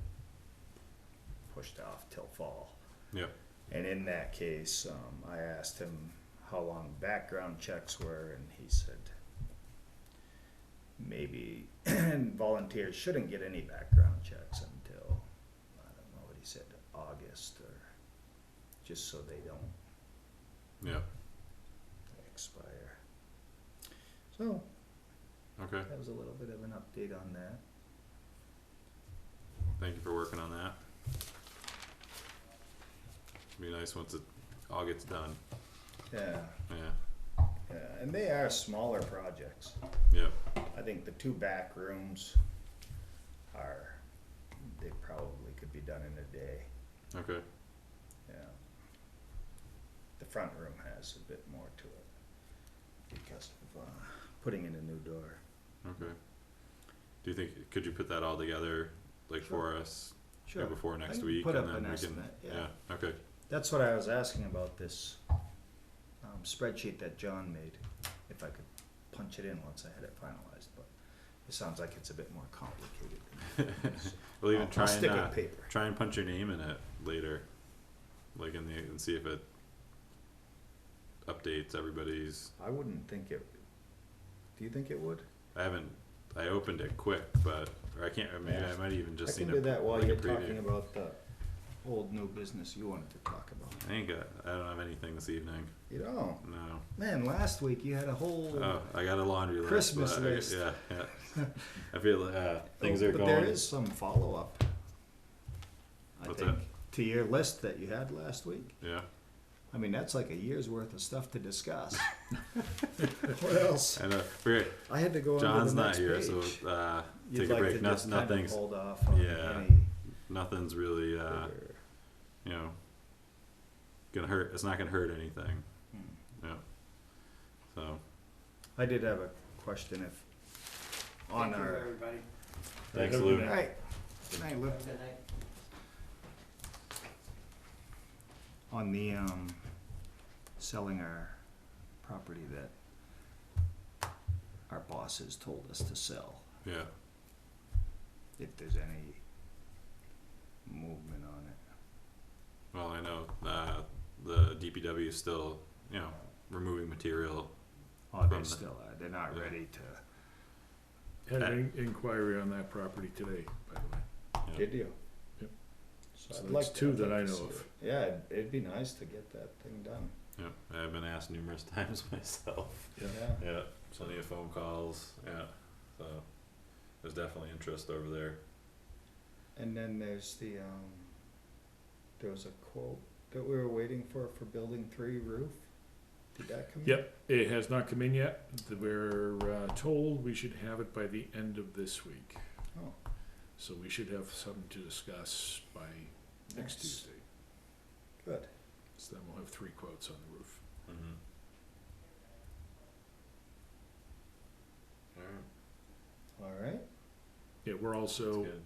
pushed off till fall. Yep. And in that case, I asked him how long background checks were, and he said maybe volunteers shouldn't get any background checks until, I don't know what he said, August, or just so they don't Yep. expire. So, Okay. that was a little bit of an update on that. Thank you for working on that. Be nice once it all gets done. Yeah, Yeah. yeah, and they are smaller projects. Yep. I think the two back rooms they probably could be done in a day, Okay. yeah. The front room has a bit more to it because of, putting in a new door. Okay. Do you think could you put that all together like Sure. for us Sure. before next can week put and up then an we can estimate, yeah. Okay. That's what I was asking about this, spreadsheet that John made, if I could punch it in once I had it finalized, but it sounds like it's a bit more complicated than that. We'll even I'll try stick and with paper. try and punch your name in it later, like in the and see if it updates everybody's. I wouldn't think it, do you think it would? I opened it quick, but or I can't. Maybe Yeah. I might even just I can seen do it that while like you're a preview. talking about the old new business you wanted to talk about. I don't have anything this evening. You know, No. man, last week you had a whole. Oh, I got a laundry list. Christmas but list. Yeah. I feel things are but going. there is some follow up. I What's think that? to your list that you had last week. Yeah. I mean, that's like a year's worth of stuff to discuss. What else? And I had to go on John's to the not next here, page. so You'd take a like break. to just kind of Nothing's hold off on Yeah. any nothing's really bigger- you know gonna hurt. It's not gonna hurt anything. Hmm. Yeah. So I did have a question if on Thank you, our. everybody. thanks, Have a Lou. good All right. Good night, Lou. Have a good night. On the selling our property that our bosses told us to sell, Yeah. if there's any movement on it. Well, I know the DPW is still removing material. Oh, they From the- still are, they're not Yeah. ready to. Had an inquiry on that property today, by the way. Yeah. Did you? Yep. So So I'd that's like to- two I'd that like I to know see of. it. Yeah, it'd be nice to get that thing done. Yeah. I've been asked numerous times myself. Yeah. Yeah. Plenty of phone calls. Yeah. So there's definitely interest over there. And then there's the, there was a quote that we were waiting for building 3 roof. Did that come in? Yep, it has not come in yet. We're told we should have it by the end of this week. Oh, So we should have something to discuss by next Nice. Tuesday. good. So then we'll have 3 quotes on the roof. Mm-hmm. Yeah, we're That's also good.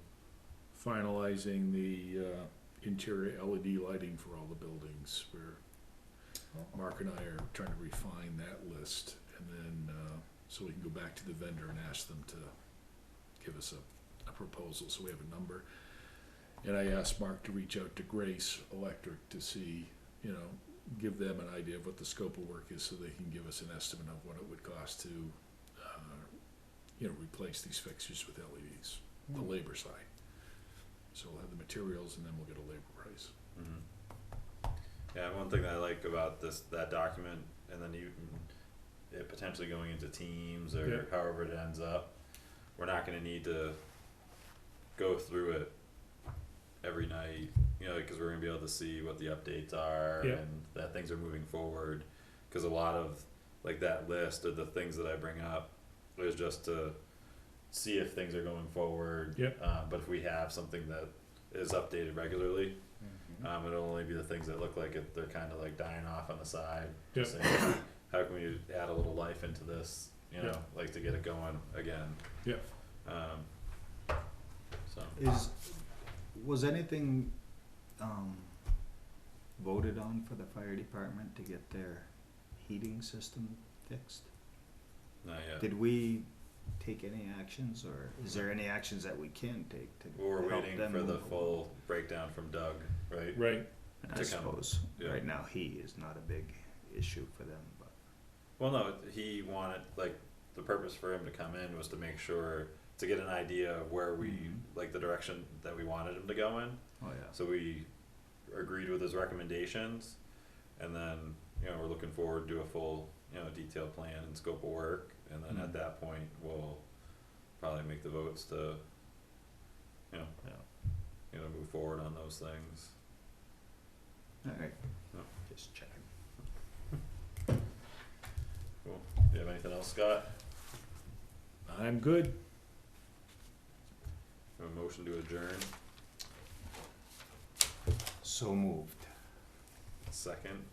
finalizing the interior LED lighting for all the buildings. Where Mark and I are trying to refine that list, and then so we can go back to the vendor and ask them to give us a proposal, so we have a number. And I asked Mark to reach out to Grace Electric to see, you know, give them an idea of what the scope of work is, so they can give us an estimate of what it would cost to, you know, replace these fixtures with LEDs, the labor side. So we'll have the materials, and then we'll get a labor price. Yeah, one thing that I like about that document, and then even it potentially going into teams or Yeah. however it ends up, we're not gonna need to go through it every night, you know, cause we're gonna be able to see what the updates are Yeah. and that things are moving forward. Cause a lot of, like, that list of the things that I bring up is just to see if things are going forward. Yeah. But if we have something that is updated regularly, it'll only be the things that look like they're kinda like dying off on the side. Yeah. Saying, how can we add a little life into this, you know, Yeah. like to get it going again. Yeah. So, Was anything, voted on for the fire department to get their heating system fixed? not yet. Did we take any actions, or is there any actions that we can take to We're help waiting them for the move full along? breakdown from Doug, right? Right. And I to come. suppose, Yeah. right now, heat is not a big issue for them, but. Well, no, he wanted, like, the purpose for him to come in was to make sure, to get an idea of where we, Mhm. like, the direction that we wanted him to go in. Oh, yeah. So we agreed with his recommendations, and then, you know, we're looking forward to a full, you know, detailed plan and scope of work, and then at Mhm. that point, we'll probably make the votes to, you know, Yeah. move forward on those things. Alright, Yeah. just checking. Cool. Do you have anything else, Scott? I'm good. Have a motion to adjourn, So moved. second,